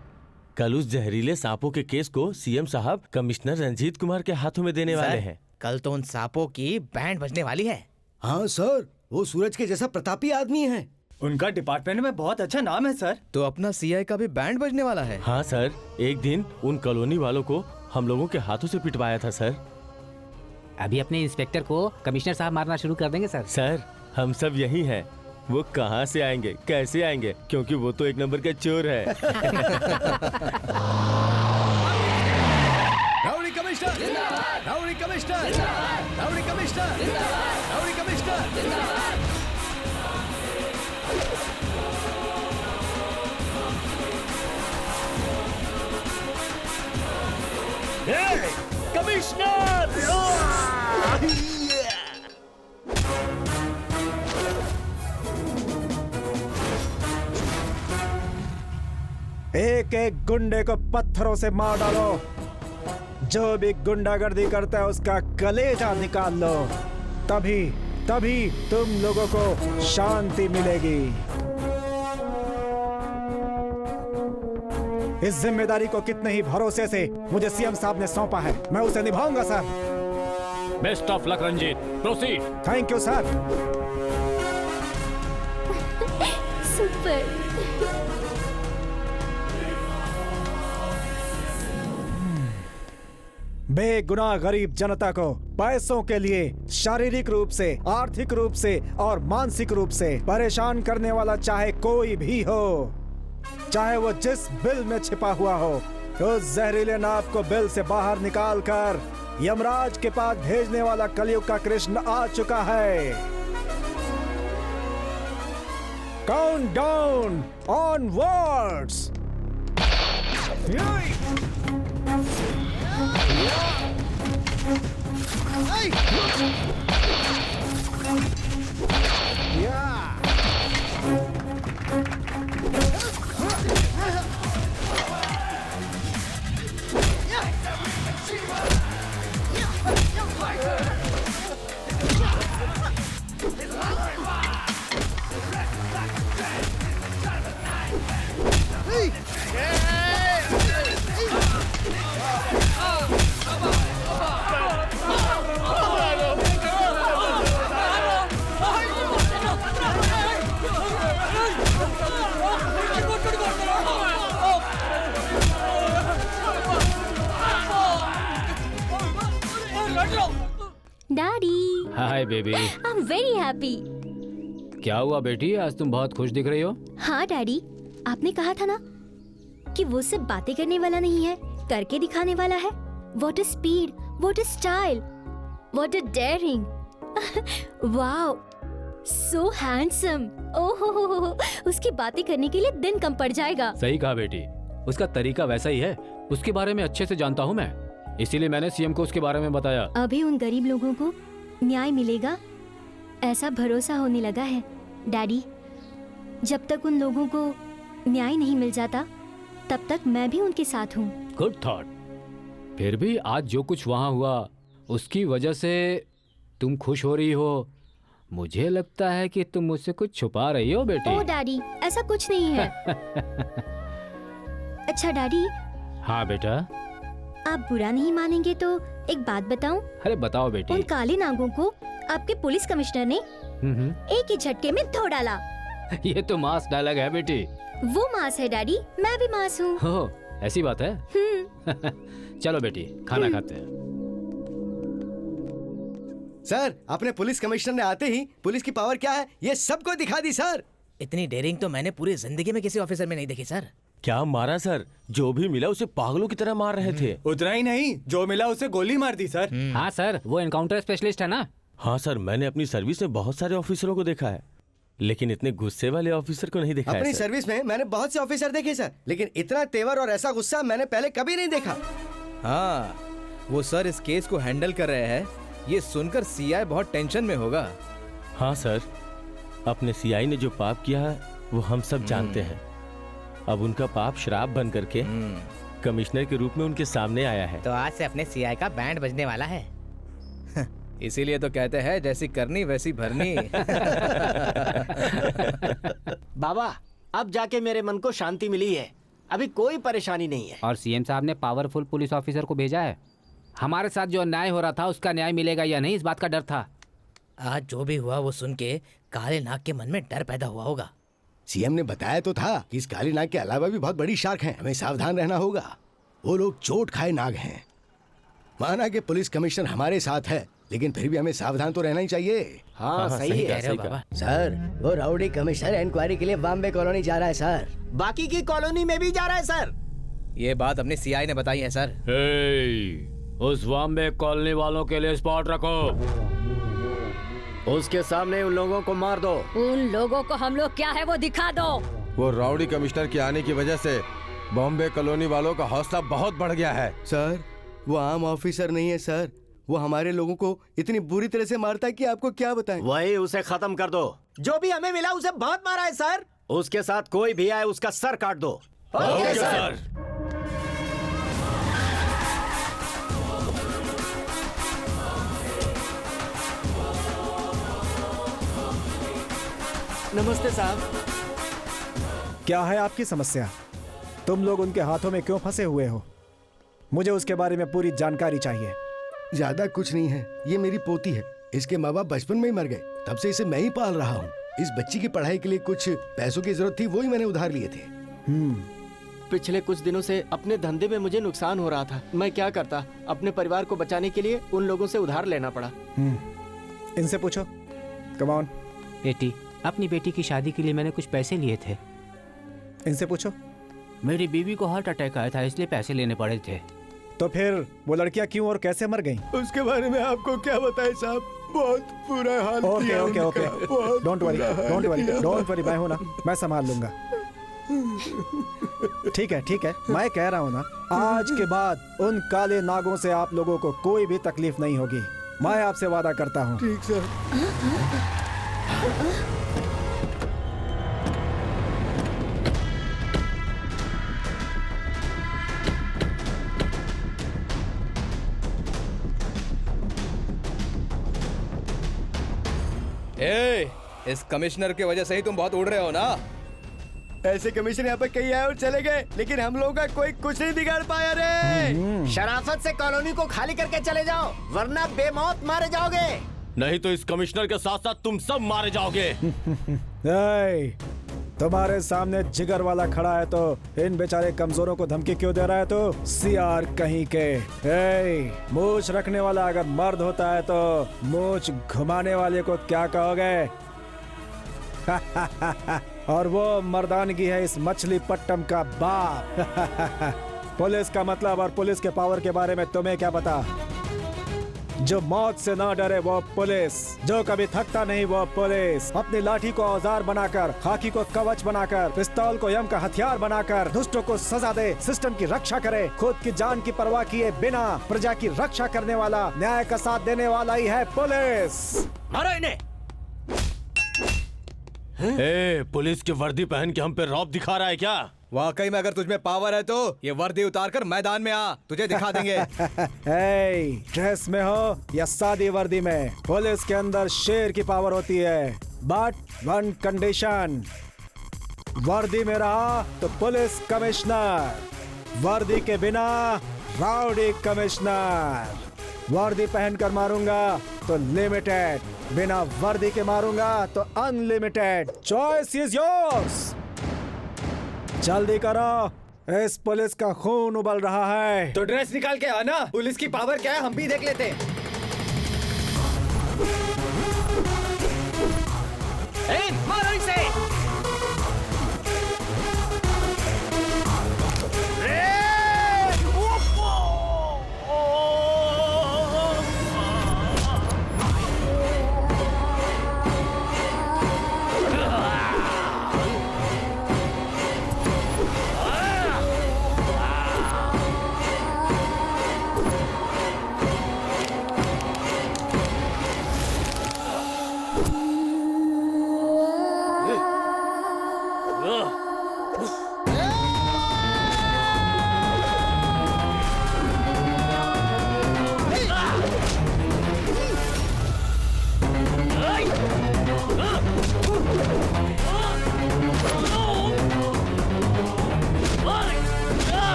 कल उस जहरीले सांपों के केस को सीएम साहब कमिश्नर रंजीत कुमार के हाथों में देने वाले हैं। कल तो उन सांपों की बैंड बजने वाली है। हाँ सर, वो सूरज के जैसा प्रतापी आदमी है। उनका डिपार्टमेंट में बहुत अच्छा नाम है सर। तो अपना सीआई का भी बैंड बजने वाला है। हाँ सर, एक दिन उन कॉलोनी वालों को हम लोगों के हाथों से पिटवाया था सर। अभी अपने इंस्पेक्टर को कमिश्नर साहब मारना शुरू कर देंगे सर। सर हम सब यही हैं। वो कहाँ से आएंगे, कैसे आएंगे, क्योंकि वो तो एक नंबर के चोर है। Rowdy commissioner, rowdy commissioner, rowdy commissioner, rowdy commissioner. Commissioner! एक एक गुंडे को पत्थरों से मार डालो। जो भी गुंडागर्दी करता है उसका कलेजा निकाल लो। तभी तभी तुम लोगों को शांति मिलेगी। इस जिम्मेदारी को कितने ही भरोसे से मुझे सीएम साहब ने सौंपा है, मैं उसे निभाऊंगा sir. Best of luck Ranjit, proceed. Thank you sir. Super. बेगुनाह गरीब जनता को पैसों के लिए शारीरिक रूप से, आर्थिक रूप से और मानसिक रूप से परेशान करने वाला चाहे कोई भी हो, चाहे वो जिस बिल में छिपा हुआ हो, उस जहरीले नाव को बिल से बाहर निकालकर यमराज के पास भेजने वाला कलयुग का कृष्ण आ चुका है। Count down onwards. Daddy. Hi baby. I am very happy. क्या हुआ बेटी, आज तुम बहुत खुश दिख रही हो। हाँ डैडी, आपने कहा था ना कि वो सिर्फ बातें करने वाला नहीं है, करके दिखाने वाला है। What a speed, what a style, what a daring. Wow, so handsome. ओहो, उसकी बातें करने के लिए दिन कम पड़ जाएगा। सही कहा बेटी, उसका तरीका वैसा ही है। उसके बारे में अच्छे से जानता हूँ मैं, इसीलिए मैंने सीएम को उसके बारे में बताया। अभी उन गरीब लोगों को न्याय मिलेगा ऐसा भरोसा होने लगा है डैडी। जब तक उन लोगों को न्याय नहीं मिल जाता तब तक मैं भी उनके साथ हूँ। Good thought. फिर भी आज जो कुछ वहाँ हुआ उसकी वजह से तुम खुश हो रही हो। मुझे लगता है कि तुम मुझसे कुछ छुपा रही हो बेटी। ओ डैडी, ऐसा कुछ नहीं है। अच्छा डैडी। हाँ बेटा। आप बुरा नहीं मानेंगे तो एक बात बताऊं? अरे बताओ बेटी। उन काले नागों को आपके पुलिस कमिश्नर ने एक ही झटके में धो डाला। ये तो मास डायलॉग है बेटी। वो मास है डैडी, मैं भी मास हूँ। हो, ऐसी बात है। चलो बेटी, खाना खाते हैं। सर, अपने पुलिस कमिश्नर ने आते ही पुलिस की पावर क्या है ये सबको दिखा दी सर। इतनी डेयरिंग तो मैंने पूरी जिंदगी में किसी ऑफिसर में नहीं देखी सर। क्या मारा सर? जो भी मिला उसे पागलों की तरह मार रहे थे। उतना ही नहीं, जो मिला उसे गोली मार दी सर। हाँ सर, वो एनकाउंटर स्पेशलिस्ट है ना। हाँ सर, मैंने अपनी सर्विस में बहुत सारे ऑफिसरों को देखा है, लेकिन इतने गुस्से वाले ऑफिसर को नहीं देखा है अपनी सर। सर्विस में मैंने बहुत से ऑफिसर देखे सर, लेकिन इतना तेवर और ऐसा गुस्सा मैंने पहले कभी नहीं देखा। हाँ, वो सर इस केस को हैंडल कर रहे हैं, ये सुनकर सीआई बहुत टेंशन में होगा। हाँ सर, अपने सीआई ने जो पाप किया है वो हम सब जानते हैं। अब उनका पाप श्राप बन करके कमिश्नर के रूप में उनके सामने आया है। तो आज से अपने सीआई का बैंड बजने वाला है। इसीलिए तो कहते हैं जैसी करनी वैसी भरनी। बाबा, अब जाके मेरे मन को शांति मिली है, अभी कोई परेशानी नहीं है। और सीएम साहब ने पावरफुल पुलिस ऑफिसर को भेजा है। हमारे साथ जो अन्याय हो रहा था उसका न्याय मिलेगा या नहीं, इस बात का डर था। आज जो भी हुआ वो सुन के काले नाग के मन में डर पैदा हुआ होगा। सीएम ने बताया तो था कि इस काली नाग के अलावा भी बहुत बड़ी शार्क हैं, हमें सावधान रहना होगा। वो लोग चोट खाए नाग हैं। माना कि पुलिस कमिश्नर हमारे साथ है, लेकिन फिर भी हमें सावधान तो रहना ही चाहिए। हाँ, सही है सर, वो राउडी कमिश्नर इंक्वायरी के लिए बॉम्बे कॉलोनी जा रहा है सर। बाकी की कॉलोनी में भी जा रहा है सर। ये बात अपने सीआई ने बताई है सर। उस बॉम्बे कॉलोनी वालों के लिए स्पॉट रखो, उसके सामने उन लोगों को मार दो। उन लोगों को हम लोग क्या है वो दिखा दो। वो राउडी कमिश्नर के आने की वजह से बॉम्बे कॉलोनी वालों का हौसला बहुत बढ़ गया है। सर, वो आम ऑफिसर नहीं है सर, वो हमारे लोगों को इतनी बुरी तरह से मारता है कि आपको क्या बताएं। वही उसे खत्म कर दो। जो भी हमें मिला उसे बहुत मारा है सर। उसके साथ कोई भी आए उसका सर काट दो। Okay sir. नमस्ते साहब। क्या है आपकी समस्या? तुम लोग उनके हाथों में क्यों फंसे हुए हो? मुझे उसके बारे में पूरी जानकारी चाहिए। ज्यादा कुछ नहीं है, ये मेरी पोती है। इसके माँ बाप बचपन में ही मर गए, तब से इसे मैं ही पाल रहा हूँ। इस बच्ची की पढ़ाई के लिए कुछ पैसों की जरूरत थी, वो ही मैंने उधार लिए थे। पिछले कुछ दिनों से अपने धंधे में मुझे नुकसान हो रहा था। मैं क्या करता, अपने परिवार को बचाने के लिए उन लोगों से उधार लेना पड़ा। इनसे पूछो। Come on. बेटी, अपनी बेटी की शादी के लिए मैंने कुछ पैसे लिए थे। इनसे पूछो। मेरी बीवी को हार्ट अटैक आया था, इसलिए पैसे लेने पड़े थे। तो फिर वो लड़कियां क्यों और कैसे मर गईं? उसके बारे में आपको क्या बताएं साहब, बहुत बुरा हाल किया ओके उनका। बहुत डोंट वरी, बुरा don't worry, hall don't worry, मैं हूं ना, मैं संभाल लूंगा। ठीक है, मैं कह रहा हूं ना, आज के बाद उन काले नागों से आप लोगों को कोई भी तकलीफ नहीं होगी। मैं आपसे वादा करता हूं। ठीक सर। इस कमिश्नर की वजह से ही तुम बहुत उड़ रहे हो ना। ऐसे कमिश्नर यहाँ पर कई आए और चले गए, लेकिन हम लोगों का कोई कुछ नहीं बिगाड़ पाया रे। शराफत से कॉलोनी को खाली करके चले जाओ, वरना बेमौत मारे जाओगे। नहीं तो इस कमिश्नर के साथ साथ तुम सब मारे जाओगे। तुम्हारे सामने जिगर वाला खड़ा है तो इन बेचारे कमजोरों को धमकी क्यों दे रहा है? तो सीआर कहीं के। मूछ रखने वाला अगर मर्द होता है तो मूछ घुमाने वाले को क्या कहोगे? और वो मर्दानगी है इस मछली पट्टम का बाप। पुलिस का मतलब और पुलिस के पावर के बारे में तुम्हें क्या पता? जो मौत से ना डरे वो पुलिस, जो कभी थकता नहीं वो पुलिस, अपनी लाठी को औजार बनाकर, खाकी को कवच बनाकर, पिस्तौल को यम का हथियार बनाकर दुष्टों को सजा दे, सिस्टम की रक्षा करे, खुद की जान की परवाह किए बिना प्रजा की रक्षा करने वाला, न्याय का साथ देने वाला ही है पुलिस। मारो इन्हें। पुलिस की वर्दी पहन के हम पे रौब दिखा रहा है क्या? वाकई में अगर तुझमें पावर है तो ये वर्दी उतार कर मैदान में आ, तुझे दिखा देंगे। ड्रेस में हो या सादी वर्दी में, पुलिस के अंदर शेर की पावर होती है, बट वन कंडीशन। वर्दी में रहा तो पुलिस कमिश्नर, वर्दी के बिना राउडी कमिश्नर। वर्दी पहनकर मारूंगा तो लिमिटेड, बिना वर्दी के मारूंगा तो अनलिमिटेड। Choice is yours. जल्दी करो, इस पुलिस का खून उबल रहा है। तो ड्रेस निकाल के आना, पुलिस की पावर क्या है हम भी देख लेते। मारो इसे।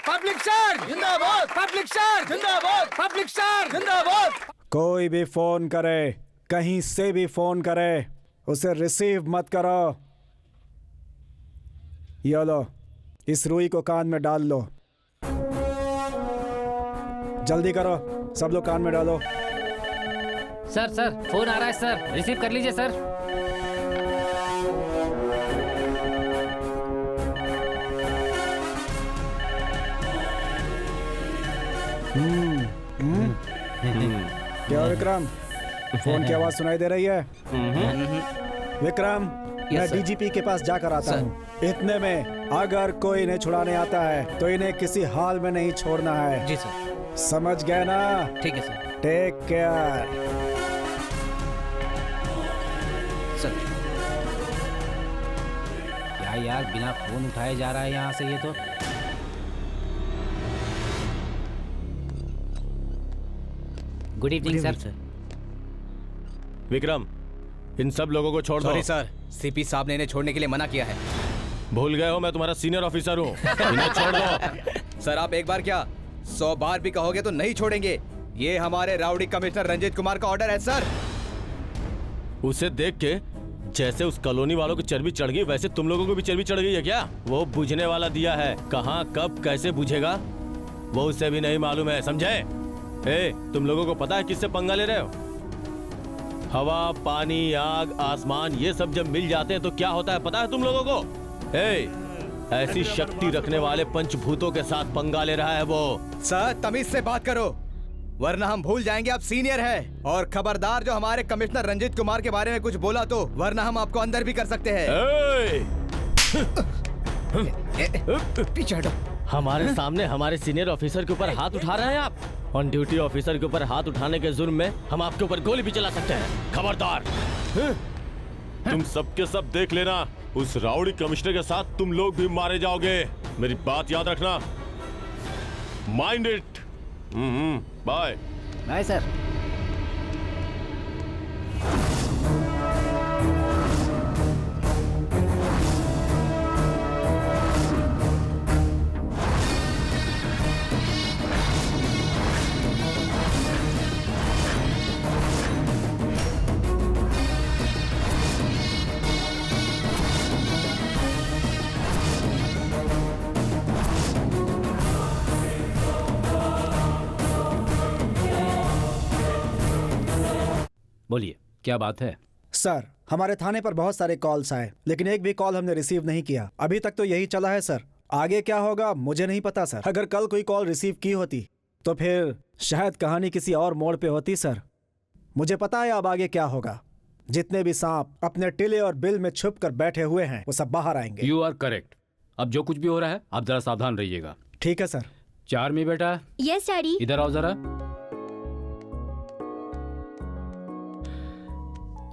पब्लिक चार्ज जिंदाबाद, पब्लिक चार्ज जिंदाबाद, पब्लिक चार्ज जिंदाबाद। कोई भी फोन करे, कहीं से भी फोन करे, उसे रिसीव मत करो। ये लो, इस रुई को कान में डाल लो। जल्दी करो, सब लोग कान में डालो। सर फोन आ रहा है सर, रिसीव कर लीजिए सर। क्या विक्रम, फोन की आवाज सुनाई दे रही है? विक्रम, मैं डीजीपी के पास जाकर आता हूँ। इतने में अगर कोई इन्हें छुड़ाने आता है तो इन्हें किसी हाल में नहीं छोड़ना है। जी सर। समझ गए ना? ठीक है सर। Take care. सर क्या यार, बिना फोन उठाए जा रहा है यहाँ से ये तो। Good evening sir. विक्रम, इन सब लोगों को छोड़ दो। सॉरी सर, सीपी साहब ने इन्हें छोड़ने के लिए मना किया है। भूल गए हो मैं तुम्हारा सीनियर ऑफिसर हूँ। इन्हें छोड़ दो। सर आप एक बार क्या 100 बार भी कहोगे तो नहीं छोड़ेंगे। ये हमारे राउडी कमिश्नर रंजीत कुमार का ऑर्डर है सर। उसे देख के जैसे उस कॉलोनी वालों की चर्बी चढ़ गई, वैसे तुम लोगों को भी चर्बी चढ़ गई है क्या? वो बुझने वाला दिया है, कहाँ कब कैसे बुझेगा वो उसे भी नहीं मालूम है, समझे? तुम लोगों को पता है किससे पंगा ले रहे हो? हवा, पानी, आग, आसमान, ये सब जब मिल जाते हैं तो क्या होता है पता है तुम लोगों को? ऐसी शक्ति रखने वाले पंचभूतों के साथ पंगा ले रहा है वो। सर तमीज से बात करो, वरना हम भूल जाएंगे आप सीनियर है। और खबरदार जो हमारे कमिश्नर रंजीत कुमार के बारे में कुछ बोला तो, वरना हम आपको अंदर भी कर सकते हैं। पीछे हटो। हमारे सामने हमारे सीनियर ऑफिसर के ऊपर हाथ उठा रहे हैं आप? ऑन ड्यूटी ऑफिसर के ऊपर हाथ उठाने के जुर्म में हम आपके ऊपर गोली भी चला सकते हैं। खबरदार। तुम सबके सब देख लेना, उस राउडी कमिश्नर के साथ तुम लोग भी मारे जाओगे। मेरी बात याद रखना। Mind it. Bye bye sir. बोलिए क्या बात है? सर, हमारे थाने पर बहुत सारे कॉल्स आए, लेकिन एक भी कॉल हमने रिसीव नहीं किया। अभी तक तो यही चला है सर। आगे क्या होगा मुझे नहीं पता सर। अगर कल कोई कॉल रिसीव की होती तो फिर शायद कहानी किसी और मोड़ पे होती सर। मुझे पता है अब आगे क्या होगा। जितने भी सांप अपने टिले और बिल में छुप कर बैठे हुए हैं वो सब बाहर आएंगे। You are correct. अब जो कुछ भी हो रहा है आप जरा सावधान रहिएगा। ठीक है सर। चार्मी बेटा। Yes daddy. इधर आओ जरा।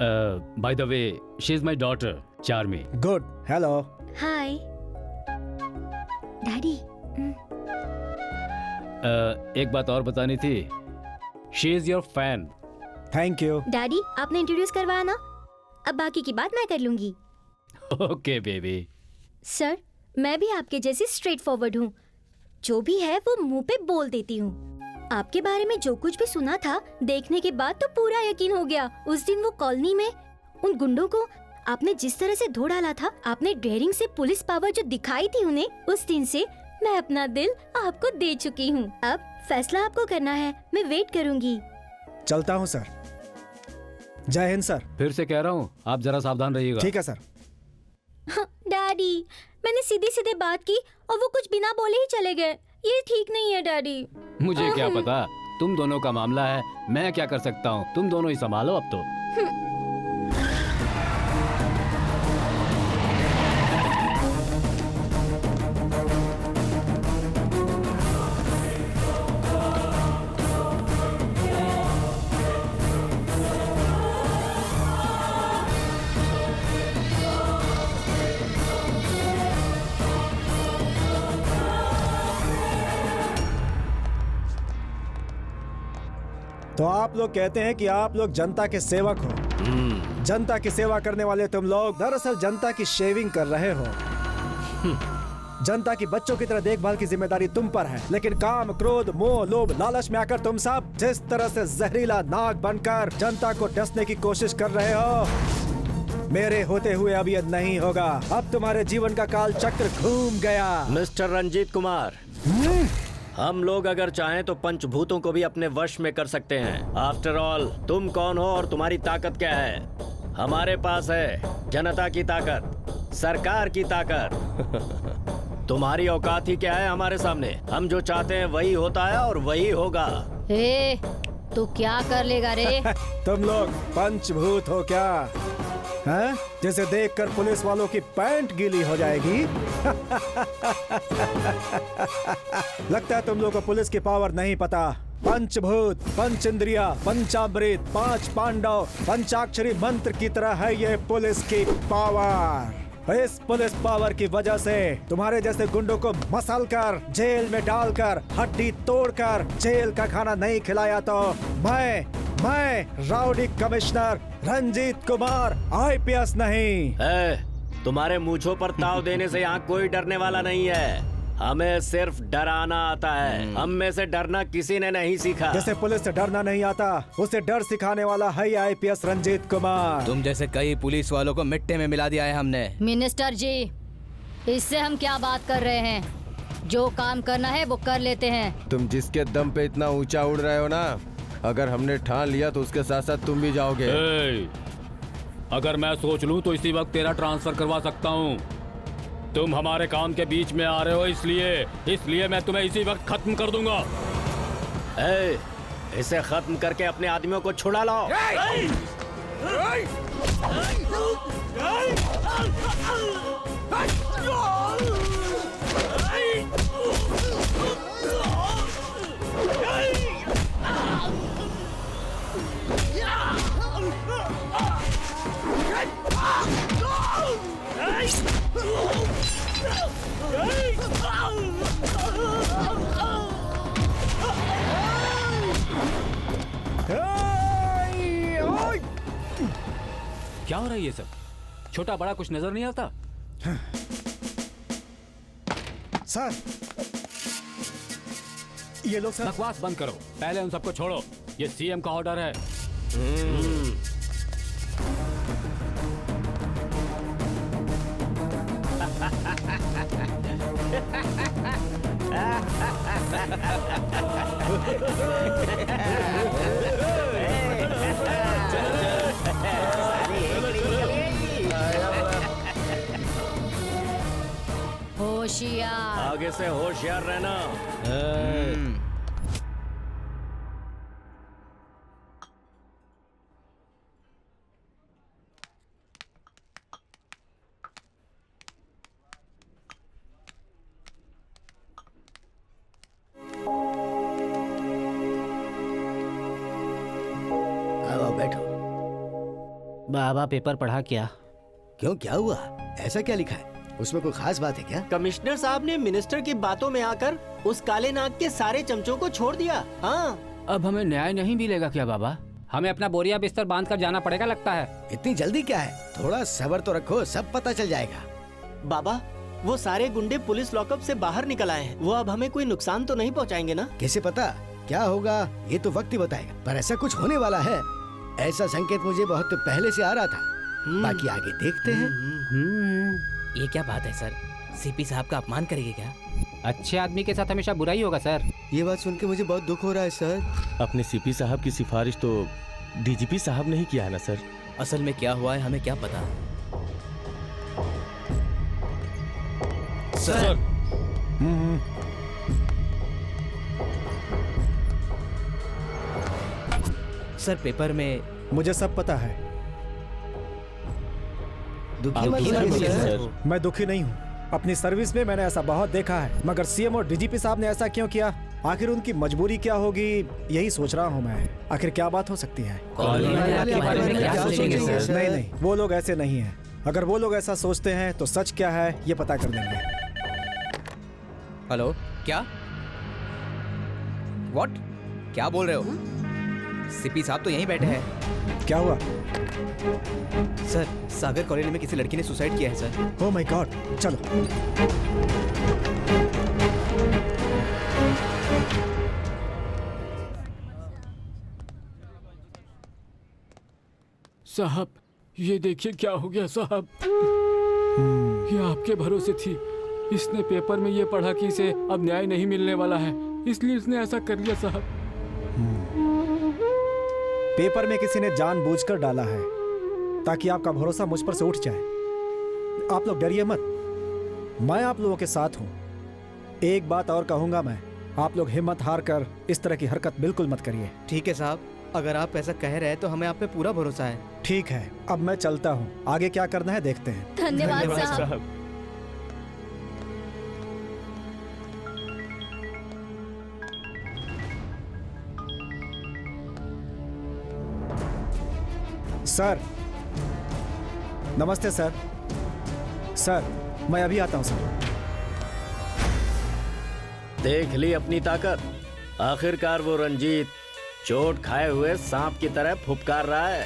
By the way, she is my daughter Charmi. Good. Hello. Hi daddy. एक बात और बतानी थी, she is your fan. Thank you daddy, आपने इंट्रोड्यूस करवाया ना, अब बाकी की बात मैं कर लूंगी। Okay baby. सर, मैं भी आपके जैसी स्ट्रेट फॉरवर्ड हूँ। जो भी है वो मुंह पे बोल देती हूँ। आपके बारे में जो कुछ भी सुना था, देखने के बाद तो पूरा यकीन हो गया। उस दिन वो कॉलोनी में उन गुंडों को आपने जिस तरह से धो डाला था, आपने डेयरिंग से पुलिस पावर जो दिखाई थी उन्हें, उस दिन से मैं अपना दिल आपको दे चुकी हूँ। अब फैसला आपको करना है, मैं वेट करूँगी। चलता हूँ सर। जय हिंद सर। फिर से कह रहा हूँ आप जरा सावधान रहिएगा। ठीक है सर। डैडी, मैंने सीधी सीधे बात की और वो कुछ बिना बोले ही चले गए। ये ठीक नहीं है डैडी। मुझे क्या पता, तुम दोनों का मामला है, मैं क्या कर सकता हूँ। तुम दोनों ही संभालो अब तो। तो आप लोग कहते हैं कि आप लोग जनता के सेवक हो। जनता की सेवा करने वाले तुम लोग दरअसल जनता की शेविंग कर रहे हो। जनता की बच्चों की तरह देखभाल की जिम्मेदारी तुम पर है, लेकिन काम, क्रोध, मोह, लोभ, लालच में आकर तुम सब जिस तरह से जहरीला नाग बनकर जनता को डसने की कोशिश कर रहे हो, मेरे होते हुए अब ये नहीं होगा। अब तुम्हारे जीवन का काल चक्र घूम गया। मिस्टर रंजीत कुमार, हम लोग अगर चाहें तो पंचभूतों को भी अपने वश में कर सकते हैं। आफ्टर ऑल, तुम कौन हो और तुम्हारी ताकत क्या है? हमारे पास है जनता की ताकत, सरकार की ताकत। तुम्हारी औकात ही क्या है हमारे सामने? हम जो चाहते हैं वही होता है और वही होगा। ए, तू क्या कर लेगा रे? तुम लोग पंचभूत हो क्या? हैं? जिसे देखकर पुलिस वालों की पैंट गीली हो जाएगी। लगता है तुम लोगों को पुलिस की पावर नहीं पता। पंचभूत, पंच इंद्रिया, पंचामृत, 5 पांडव, पंचाक्षरी मंत्र की तरह है ये पुलिस की पावर। इस पुलिस पावर की वजह से तुम्हारे जैसे गुंडों को मसल कर, जेल में डालकर, हड्डी तोड़कर जेल का खाना नहीं खिलाया तो मैं rowdy commissioner Ranjit Kumar IPS नहीं। तुम्हारे मूंछों पर ताव देने से यहाँ कोई डरने वाला नहीं है। हमें सिर्फ डराना आता है। हम में से डरना किसी ने नहीं सीखा। जैसे पुलिस से डरना नहीं आता, उसे डर सिखाने वाला है IPS रंजीत कुमार। तुम जैसे कई पुलिस वालों को मिट्टी में मिला दिया है हमने। मिनिस्टर जी, इससे हम क्या बात कर रहे हैं? जो काम करना है वो कर लेते हैं। तुम जिसके दम पे इतना ऊंचा उड़ रहे हो ना, अगर हमने ठान लिया तो उसके साथ साथ तुम भी जाओगे। अगर मैं सोच लूं तो इसी वक्त तेरा ट्रांसफर करवा सकता हूं। तुम हमारे काम के बीच में आ रहे हो, इसलिए मैं तुम्हें इसी वक्त खत्म कर दूंगा। इसे खत्म करके अपने आदमियों को छुड़ा लाओ। क्या हो रहा है ये सब? छोटा बड़ा कुछ नजर नहीं आता? सर, ये लोग सर। बकवास बंद करो, पहले उन सबको छोड़ो। ये CM का ऑर्डर है। होशियार। आगे से होशियार रहना। बैठो। बाबा पेपर पढ़ा क्या? क्यों, क्या हुआ? ऐसा क्या लिखा है? उसमें कोई खास बात है क्या? कमिश्नर साहब ने मिनिस्टर की बातों में आकर उस काले नाग के सारे चमचों को छोड़ दिया। हाँ। अब हमें न्याय नहीं मिलेगा क्या बाबा? हमें अपना बोरिया बिस्तर बांध कर जाना पड़ेगा लगता है। इतनी जल्दी क्या है? थोड़ा सब्र तो रखो, सब पता चल जाएगा। बाबा, वो सारे गुंडे पुलिस लॉकअप से बाहर निकल आए हैं। वो अब हमें कोई नुकसान तो नहीं पहुंचाएंगे ना? कैसे पता क्या होगा? ये तो वक्त ही बताएगा, पर ऐसा कुछ होने वाला है। ऐसा संकेत मुझे बहुत पहले से आ रहा था। बाकी आगे देखते हैं। ये क्या बात है सर? CP साहब का अपमान करेंगे क्या? अच्छे आदमी के साथ हमेशा बुराई होगा सर। ये बात सुन के मुझे बहुत दुख हो रहा है सर। अपने CP साहब की सिफारिश तो DGP साहब ने ही किया है ना सर? असल में क्या हुआ है हमें क्या पता। सर। सर पेपर में मुझे सब पता है। दुखी मत होइए सर। मैं दुखी नहीं हूँ। अपनी सर्विस में मैंने ऐसा बहुत देखा है, मगर CM और DGP साहब ने ऐसा क्यों किया? आखिर उनकी मजबूरी क्या होगी, यही सोच रहा हूँ मैं। आखिर क्या बात हो सकती है? नहीं, वो लोग ऐसे नहीं हैं। अगर वो लोग ऐसा सोचते हैं तो सच क्या है ये पता कर लेंगे। हेलो, क्या? व्हाट? क्या बोल रहे हो? सीपी साहब तो यहीं बैठे हैं। क्या हुआ? सर, सागर कॉलोनी में किसी लड़की ने सुसाइड किया है सर। ओह माय गॉड, चलो। साहब, ये देखिए क्या हो गया साहब। ये आपके भरोसे थी। इसने पेपर में ये पढ़ा कि इसे अब न्याय नहीं मिलने वाला है, इसलिए इसने ऐसा कर लिया साहब। पेपर में किसी ने जानबूझकर डाला है ताकि आपका भरोसा मुझ पर से उठ जाए। आप लोग डरिए मत, मैं आप लोगों के साथ हूं। एक बात और कहूंगा मैं, आप लोग हिम्मत हार कर इस तरह की हरकत बिल्कुल मत करिए। ठीक है साहब, अगर आप ऐसा कह रहे हैं तो हमें आप पे पूरा भरोसा है। ठीक है, अब मैं चलता हूँ, आगे क्या करना है देखते हैं। धन्यवाद साहब। सर, नमस्ते सर। सर, मैं अभी आता हूँ सर। देख ली अपनी ताकत। आखिरकार वो रंजीत चोट खाए हुए सांप की तरह फुफकार रहा है।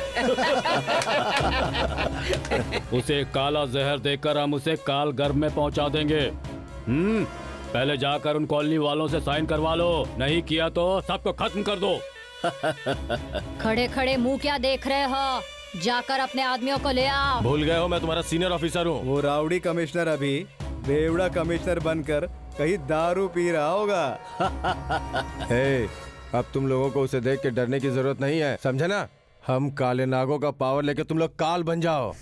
उसे काला जहर देकर हम उसे काल गर्भ में पहुंचा देंगे। पहले जाकर उन कॉलोनी वालों से साइन करवा लो, नहीं किया तो सबको खत्म कर दो। खड़े खड़े मुंह क्या देख रहे हो? जाकर अपने आदमियों को ले आओ। भूल गए हो मैं तुम्हारा सीनियर ऑफिसर हूँ। वो राउडी कमिश्नर अभी बेवड़ा कमिश्नर बनकर कहीं दारू पी रहा होगा। हे, अब तुम लोगों को उसे देख के डरने की जरूरत नहीं है, समझे ना? हम काले नागों का पावर लेके तुम लोग काल बन जाओ।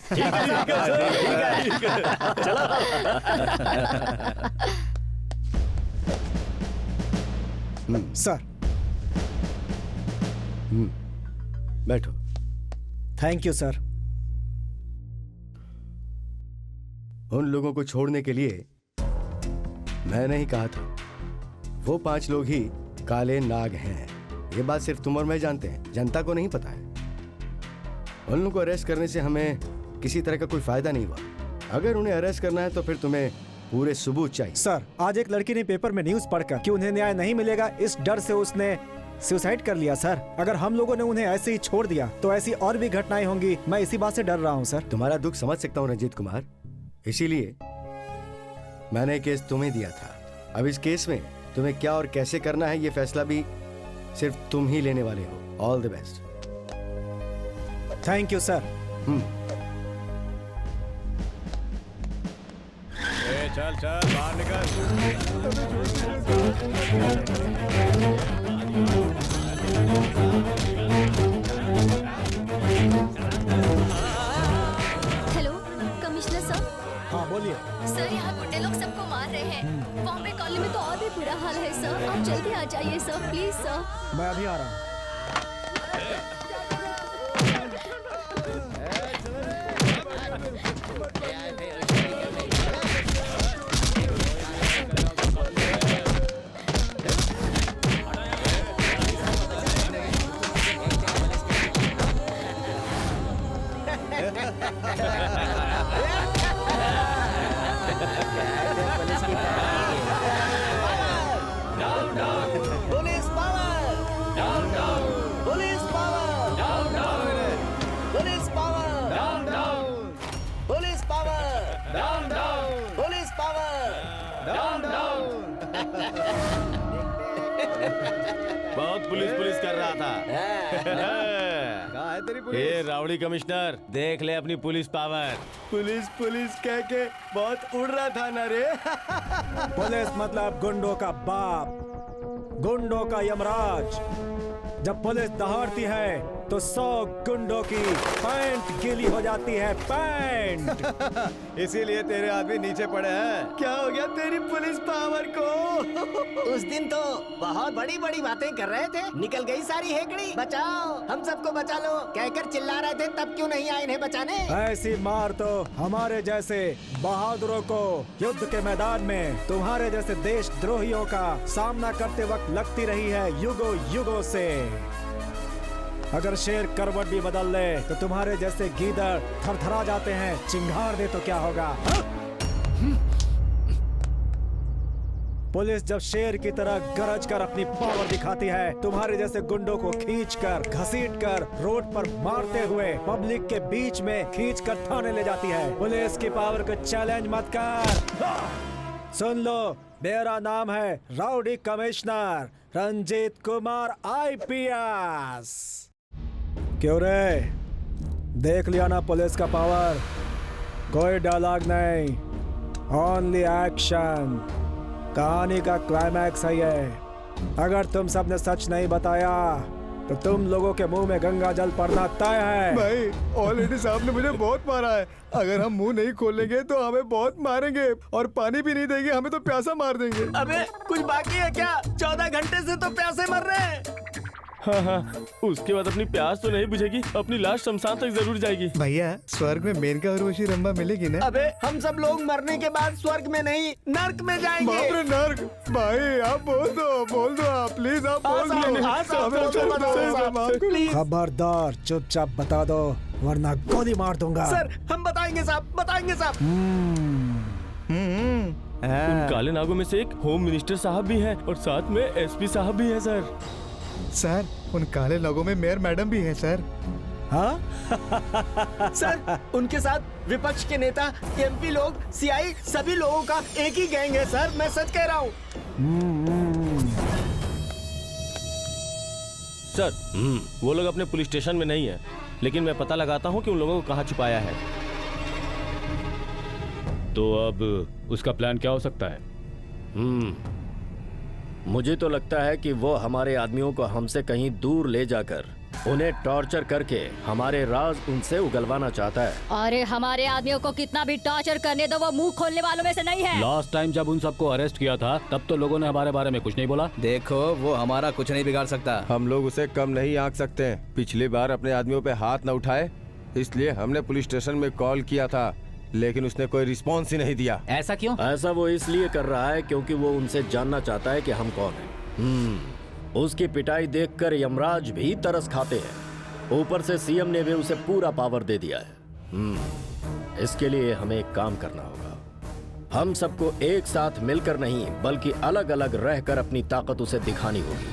सर, बैठो। Thank you sir. उन लोगों को छोड़ने के लिए मैंने ही कहा था। वो 5 लोग ही काले नाग हैं। ये बात सिर्फ तुम और मैं जानते हैं, जनता को नहीं पता है। उन लोगों को अरेस्ट करने से हमें किसी तरह का कोई फायदा नहीं हुआ। अगर उन्हें अरेस्ट करना है तो फिर तुम्हें पूरे सबूत चाहिए। सर, आज एक लड़की ने पेपर में न्यूज़ पढ़कर कि उन्हें न्याय नहीं मिलेगा, इस डर से उसने सुसाइड कर लिया। सर, अगर हम लोगों ने उन्हें ऐसे ही छोड़ दिया तो ऐसी और भी घटनाएं होंगी। मैं इसी बात से डर रहा हूँ सर। तुम्हारा दुख समझ सकता हूँ रंजीत कुमार, इसीलिए मैंने केस तुम्हें दिया था। अब इस केस में तुम्हें क्या और कैसे करना है ये फैसला भी सिर्फ तुम ही लेने वाले हो। All the best. Thank you sir. चल चल बाहर निकल। Hello commissioner sir. हाँ बोलिए। सर, यहाँ गुंडे लोग सबको मार रहे हैं। बॉम्बे कॉलोनी में तो और भी बुरा हाल है सर। आप जल्दी आ जाइए सर, प्लीज सर। मैं अभी आ रहा हूँ। Police power! Police power! Police power! Police power! Police power! बहुत पुलिस पुलिस कर रहा था। कहाँ है तेरी पुलिस? ये राउडी कमिश्नर, देख ले अपनी पुलिस पावर। पुलिस पुलिस कह के बहुत उड़ रहा था ना रे। पुलिस मतलब गुंडों का बाप, गुंडों का यमराज। जब पुलिस दहाड़ती है तो 100 गुंडों की पैंट गीली हो जाती है, पैंट। इसीलिए तेरे आदमी नीचे पड़े हैं। क्या हो गया तेरी पुलिस पावर को? उस दिन तो बहुत बड़ी बड़ी बातें कर रहे थे, निकल गई सारी हेकड़ी। बचाओ, हम सबको बचा लो कहकर चिल्ला रहे थे, तब क्यों नहीं आए इन्हें बचाने? ऐसी मार तो हमारे जैसे बहादुरों को युद्ध के मैदान में तुम्हारे जैसे देशद्रोहियों का सामना करते वक्त लगती रही है, युगों युगों से। अगर शेर करवट भी बदल ले तो तुम्हारे जैसे गीदड़ थरथरा जाते हैं, चिंगार दे तो क्या होगा? पुलिस जब शेर की तरह गरज कर अपनी पावर दिखाती है, तुम्हारे जैसे गुंडों को खींचकर, घसीटकर, रोड पर मारते हुए पब्लिक के बीच में खींचकर थाने ले जाती है। पुलिस की पावर को चैलेंज मत कर। सुन लो, मेरा नाम है rowdy commissioner Ranjit Kumar IPS। क्यों रे, देख लिया ना पुलिस का पावर? कोई डायलॉग नहीं, ओनली एक्शन। कहानी का क्लाइमैक्स है ये। अगर तुम सबने सच नहीं बताया तो तुम लोगों के मुंह में गंगा जल पड़ना तय है। भाई ऑलरेडी साहब ने मुझे बहुत मारा है। अगर हम मुंह नहीं खोलेंगे तो हमें बहुत मारेंगे और पानी भी नहीं देंगे, हमें तो प्यासा मार देंगे। अबे कुछ बाकी है क्या? 14 घंटे से तो प्यासे मर रहे हैं। हाँ, उसके बाद अपनी प्यास तो नहीं बुझेगी, अपनी लाश शमशान तक जरूर जाएगी। भैया स्वर्ग में मेनका उर्वशी रंभा मिलेगी ना? अबे हम सब लोग मरने के बाद स्वर्ग में नहीं, नर्क में जाएंगे। बाप रे, नर्क? भाई आप बोल दो आप, प्लीज आप बोल दो। खबरदार, चुपचाप बता दो वरना गोली मार दूंगा। सर हम बताएंगे साहब। उन काले नागों में से एक होम मिनिस्टर साहब भी हैं और साथ में SP साहब भी हैं सर। सर उन काले लोगों में मेयर मैडम भी है सर। हाँ सर उनके साथ विपक्ष के नेता, MP लोग, CI, सभी लोगों का एक ही गैंग है सर, मैं सच कह रहा हूँ। सर वो लोग अपने पुलिस स्टेशन में नहीं है, लेकिन मैं पता लगाता हूँ कि उन लोगों को कहाँ छुपाया है। तो अब उसका प्लान क्या हो सकता है? मुझे तो लगता है कि वो हमारे आदमियों को हमसे कहीं दूर ले जाकर उन्हें टॉर्चर करके हमारे राज उनसे उगलवाना चाहता है। अरे हमारे आदमियों को कितना भी टॉर्चर करने दो, वो मुंह खोलने वालों में से नहीं है। लास्ट टाइम जब उन सबको अरेस्ट किया था तब तो लोगों ने हमारे बारे में कुछ नहीं बोला। देखो, वो हमारा कुछ नहीं बिगाड़ सकता। हम लोग उसे कम नहीं आंक सकते। पिछली बार अपने आदमियों पे हाथ न उठाए, इसलिए हमने पुलिस स्टेशन में कॉल किया था, लेकिन उसने कोई रिस्पॉन्स ही नहीं दिया। ऐसा क्यों? ऐसा वो इसलिए कर रहा है क्योंकि वो उनसे जानना चाहता है कि हम कौन हैं। उसकी पिटाई देखकर यमराज भी तरस खाते हैं। ऊपर से CM ने भी उसे पूरा पावर दे दिया है। इसके लिए हमें एक काम करना होगा। हम सबको एक साथ मिलकर नहीं बल्कि अलग अलग रहकर अपनी ताकत उसे दिखानी होगी।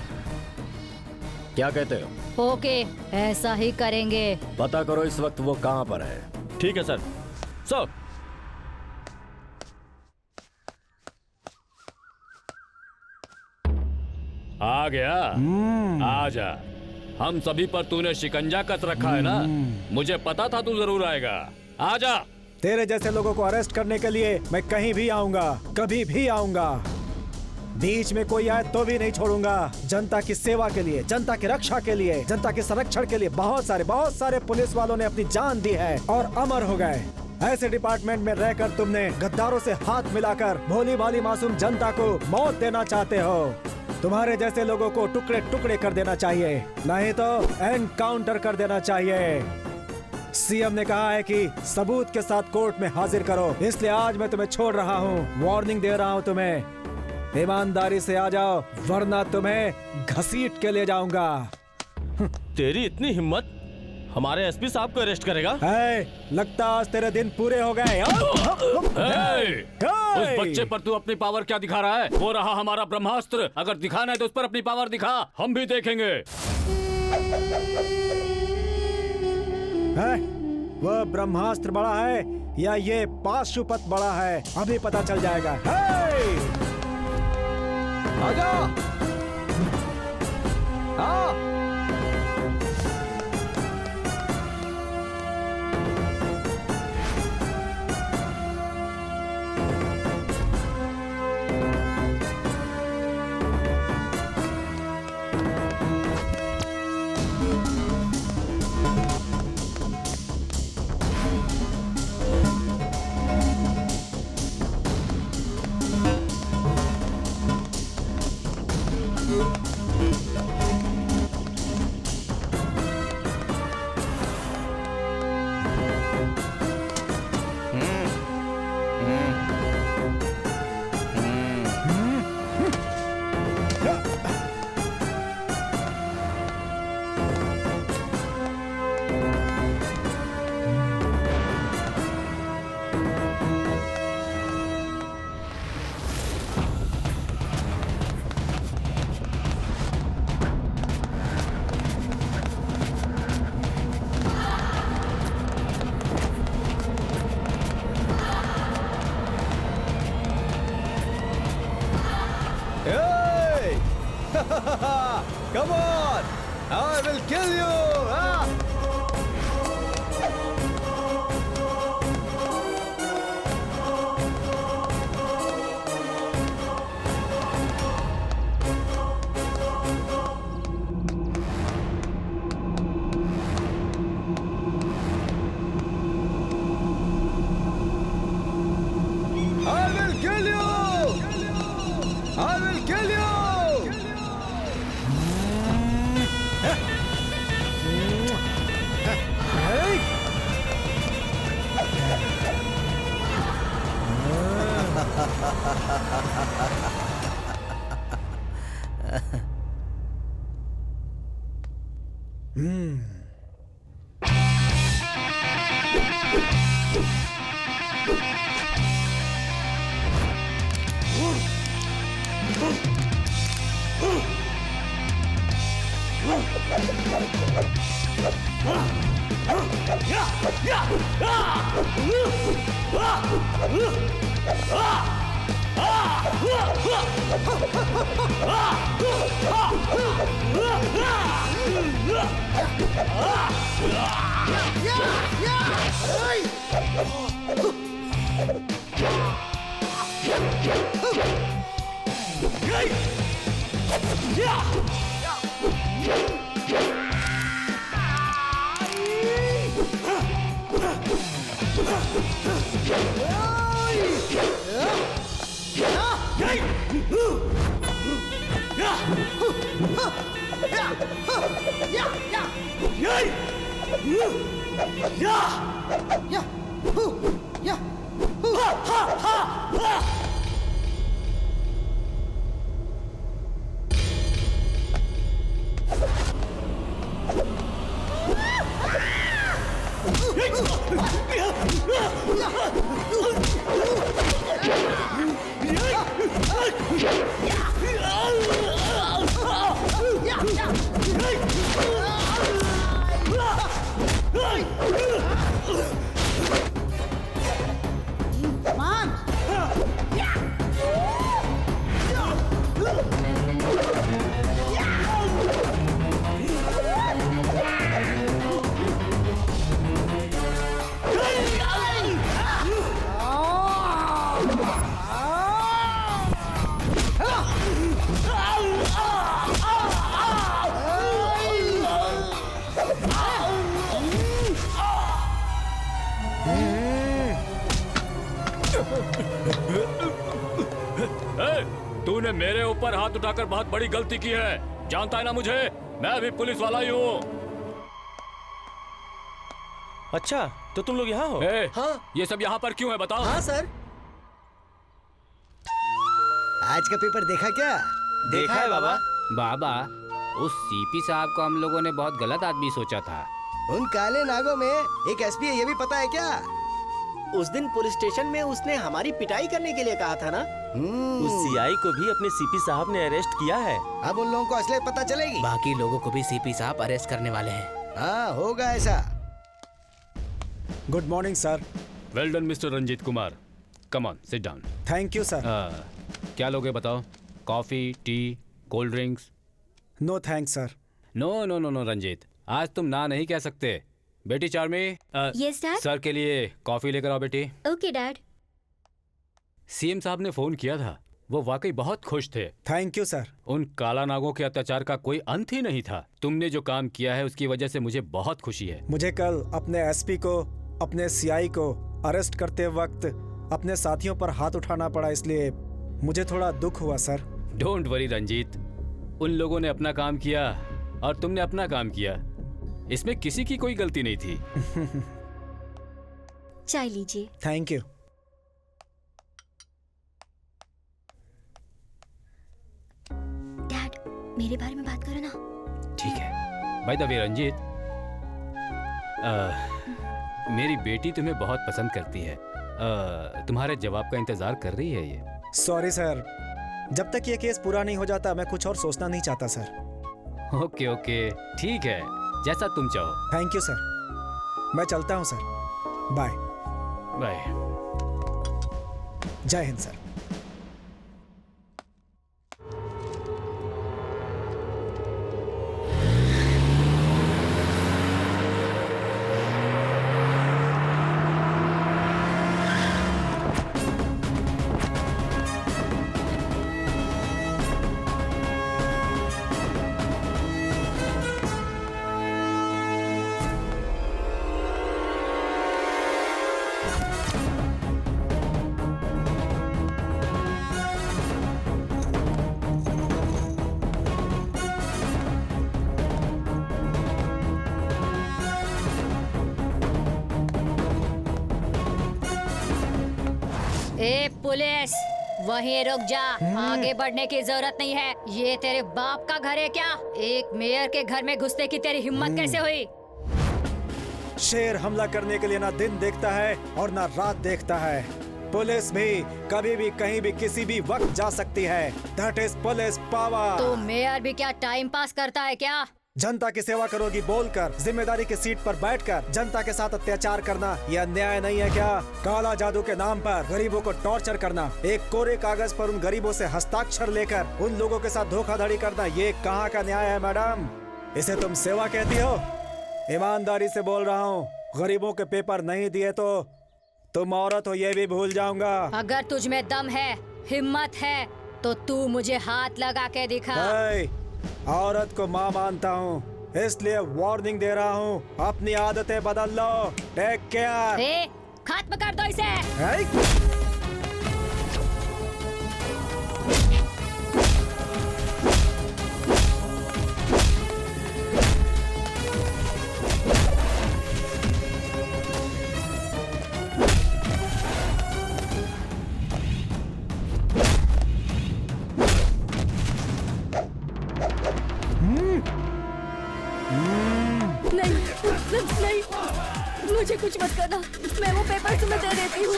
क्या कहते हो? ओके, ऐसा ही करेंगे। पता करो इस वक्त वो कहाँ पर है। ठीक है सर। सर आ गया? आजा। हम सभी पर तूने शिकंजा कस रखा है ना, मुझे पता था तू जरूर आएगा। आजा। तेरे जैसे लोगों को अरेस्ट करने के लिए मैं कहीं भी आऊंगा, कभी भी आऊंगा। बीच में कोई आए तो भी नहीं छोड़ूंगा। जनता की सेवा के लिए, जनता की रक्षा के लिए, जनता के संरक्षण के लिए बहुत सारे पुलिस वालों ने अपनी जान दी है और अमर हो गए। ऐसे डिपार्टमेंट में रहकर तुमने गद्दारों से हाथ मिलाकर भोली भाली मासूम जनता को मौत देना चाहते हो। तुम्हारे जैसे लोगों को टुकड़े टुकड़े कर देना चाहिए, नहीं तो एनकाउंटर कर देना चाहिए। CM ने कहा है कि सबूत के साथ कोर्ट में हाजिर करो, इसलिए आज मैं तुम्हें छोड़ रहा हूँ। वार्निंग दे रहा हूँ तुम्हें, ईमानदारी से आ जाओ वरना तुम्हें घसीट के ले जाऊंगा। तेरी इतनी हिम्मत, हमारे SP साहब को अरेस्ट करेगा? लगता आज तेरे दिन पूरे हो गए। उस बच्चे पर तू अपनी पावर क्या दिखा रहा है? वो रहा हमारा ब्रह्मास्त्र। अगर दिखाना है तो उस पर अपनी पावर दिखा, हम भी देखेंगे। वो ब्रह्मास्त्र बड़ा है या ये पाशुपत बड़ा है, अभी पता चल जाएगा। आजा। हाँ। Come on! I will kill you! I will kill you! I will kill you! तूने मेरे ऊपर हाथ उठाकर बहुत बड़ी गलती की है, जानता है ना मुझे, मैं भी पुलिस वाला ही हूँ। अच्छा, तो तुम लोग यहाँ हो? हाँ? ये सब यहाँ पर क्यों है बताओ? हाँ सर। आज का पेपर देखा क्या? देखा है बाबा। बाबा, उस सीपी साहब को हम लोगों ने बहुत गलत आदमी सोचा था। उन काले नागों में एक एसपी है, ये भी पता है क्या? उस दिन पुलिस स्टेशन में उसने हमारी पिटाई करने के लिए कहा था ना। उस सीआई को भी अपने सीपी साहब ने अरेस्ट किया है। अब उन लोगों को असलियत पता चलेगी। बाकी लोगों को भी सीपी साहब अरेस्ट करने वाले हैं। हाँ, होगा ऐसा। Good morning sir. Well done mister Ranjit Kumar. Come on, sit down. Thank you sir. क्या लोगे बताओ? Coffee, tea, cold drinks? No thanks sir. No no no no Ranjit, आज तुम ना नहीं कह सकते। बेटी चार्मी, यस डैड। सर के लिए कॉफी लेकर आओ बेटी। Okay dad. सीएम साहब ने फोन किया था, वो वाकई बहुत खुश थे। Thank you sir. उन काला नागों के अत्याचार का कोई अंत ही नहीं था। तुमने जो काम किया है उसकी वजह से मुझे बहुत खुशी है। मुझे कल अपने एसपी को, अपने सीआई को अरेस्ट करते वक्त अपने साथियों पर हाथ उठाना पड़ा, इसलिए मुझे थोड़ा दुख हुआ सर। डोंट वरी रंजीत, उन लोगों ने अपना काम किया और तुमने अपना काम किया, इसमें किसी की कोई गलती नहीं थी। चाय लीजिए। Thank you. डैड, मेरे बारे में बात करो ना। ठीक है। बाय द वे रंजीत, मेरी बेटी तुम्हें बहुत पसंद करती है। तुम्हारे जवाब का इंतजार कर रही है ये। सॉरी सर, जब तक ये केस पूरा नहीं हो जाता मैं कुछ और सोचना नहीं चाहता सर। ओके ओके, ठीक है, जैसा तुम चाहो। Thank you sir. मैं चलता हूँ सर। Bye bye. जय हिंद सर। ए पुलिस, वहीं रुक जा, आगे बढ़ने की जरूरत नहीं है। ये तेरे बाप का घर है क्या? एक मेयर के घर में घुसने की तेरी हिम्मत कैसे हुई? शेर हमला करने के लिए ना दिन देखता है और ना रात देखता है। पुलिस भी कभी भी कहीं भी किसी भी वक्त जा सकती है। That is police power. तो मेयर भी क्या टाइम पास करता है क्या? जनता की सेवा करोगी बोलकर, जिम्मेदारी की सीट पर बैठकर जनता के साथ अत्याचार करना यह अन्याय नहीं है क्या? काला जादू के नाम पर गरीबों को टॉर्चर करना, एक कोरे कागज पर उन गरीबों से हस्ताक्षर लेकर उन लोगों के साथ धोखाधड़ी करना, ये कहाँ का न्याय है मैडम? इसे तुम सेवा कहती हो? ईमानदारी से बोल रहा हूँ, गरीबों के पेपर नहीं दिए तो तुम औरत हो ये भी भूल जाऊंगा। अगर तुझ में दम है, हिम्मत है, तो तू मुझे हाथ लगा के दिखा। औरत को माँ मानता हूँ, इसलिए वार्निंग दे रहा हूँ, अपनी आदतें बदल लो। Take care. खत्म कर दो इसे। नहीं, मुझे कुछ मत करना, मैं वो पेपर तुम्हें दे देती हूँ।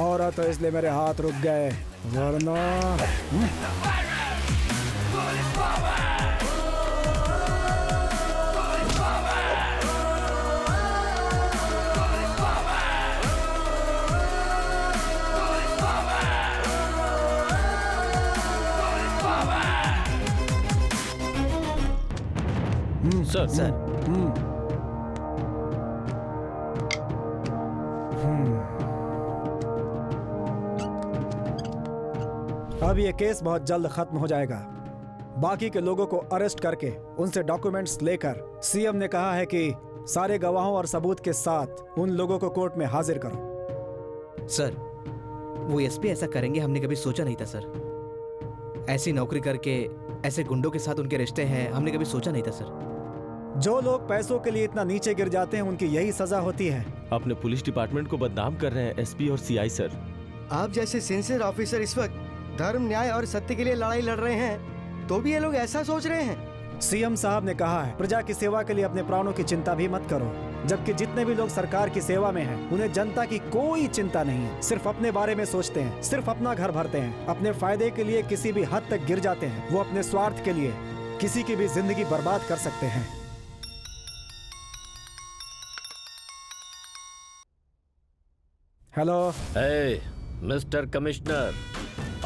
और तो इसलिए मेरे हाथ रुक गए, वरना सर अब ये केस बहुत जल्द खत्म हो जाएगा। बाकी के लोगों को अरेस्ट करके उनसे डॉक्यूमेंट्स लेकर सीएम ने कहा है कि सारे गवाहों और सबूत के साथ उन लोगों को कोर्ट में हाजिर करो। सर, वो एसपी ऐसा करेंगे हमने कभी सोचा नहीं था सर। ऐसी नौकरी करके ऐसे गुंडों के साथ उनके रिश्ते हैं, हमने कभी सोचा नहीं था सर। जो लोग पैसों के लिए इतना नीचे गिर जाते हैं उनकी यही सजा होती है। अपने पुलिस डिपार्टमेंट को बदनाम कर रहे हैं एसपी और सीआई सर। आप जैसे सिंसियर ऑफिसर इस वक्त धर्म, न्याय और सत्य के लिए लड़ाई लड़ रहे हैं, तो भी ये लोग ऐसा सोच रहे हैं। सीएम साहब ने कहा है प्रजा की सेवा के लिए अपने प्राणों की चिंता भी मत करो, जबकि जितने भी लोग सरकार की सेवा में हैं, उन्हें जनता की कोई चिंता नहीं है। सिर्फ अपने बारे में सोचते हैं, सिर्फ अपना घर भरते हैं, अपने फायदे के लिए किसी भी हद तक गिर जाते हैं। वो अपने स्वार्थ के लिए किसी की भी जिंदगी बर्बाद कर सकते हैं। हेलो। मिस्टर कमिश्नर,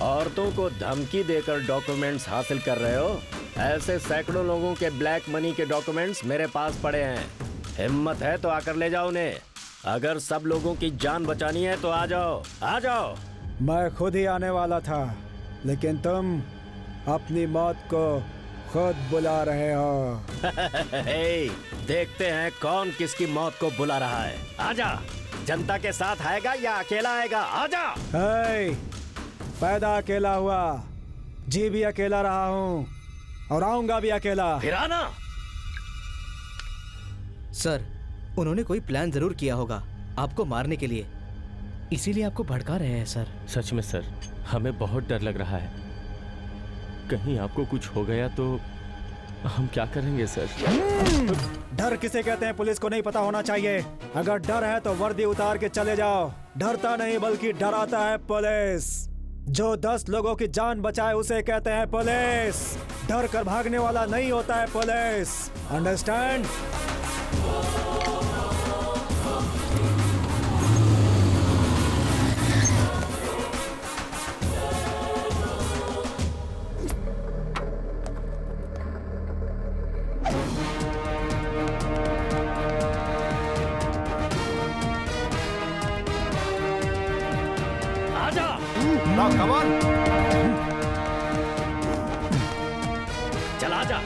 औरतों को धमकी देकर डॉक्यूमेंट्स हासिल कर रहे हो? ऐसे सैकड़ों लोगों के ब्लैक मनी के डॉक्यूमेंट्स मेरे पास पड़े हैं। हिम्मत है तो आकर ले जाओ उन्हें। अगर सब लोगों की जान बचानी है तो आ जाओ, आ जाओ। मैं खुद ही आने वाला था, लेकिन तुम अपनी मौत को खुद बुला रहे हो। देखते हैं कौन किसकी मौत को बुला रहा है। आजा, जनता के साथ आएगा या अकेला आएगा? आजा। पैदा अकेला हुआ, जी भी अकेला रहा हूँ और आऊंगा भी अकेला। फिर आना। सर, उन्होंने कोई प्लान जरूर किया होगा आपको मारने के लिए, इसीलिए आपको भड़का रहे हैं सर। सच में सर, हमें बहुत डर लग रहा है। कहीं आपको कुछ हो गया तो हम क्या करेंगे सर? डर किसे कहते हैं पुलिस को नहीं पता होना चाहिए। अगर डर है तो वर्दी उतार के चले जाओ। डरता नहीं बल्कि डराता है पुलिस। जो 10 लोगों की जान बचाए उसे कहते हैं पुलिस। डर कर भागने वाला नहीं होता है पुलिस। अंडरस्टैंड? Come on. चला जा।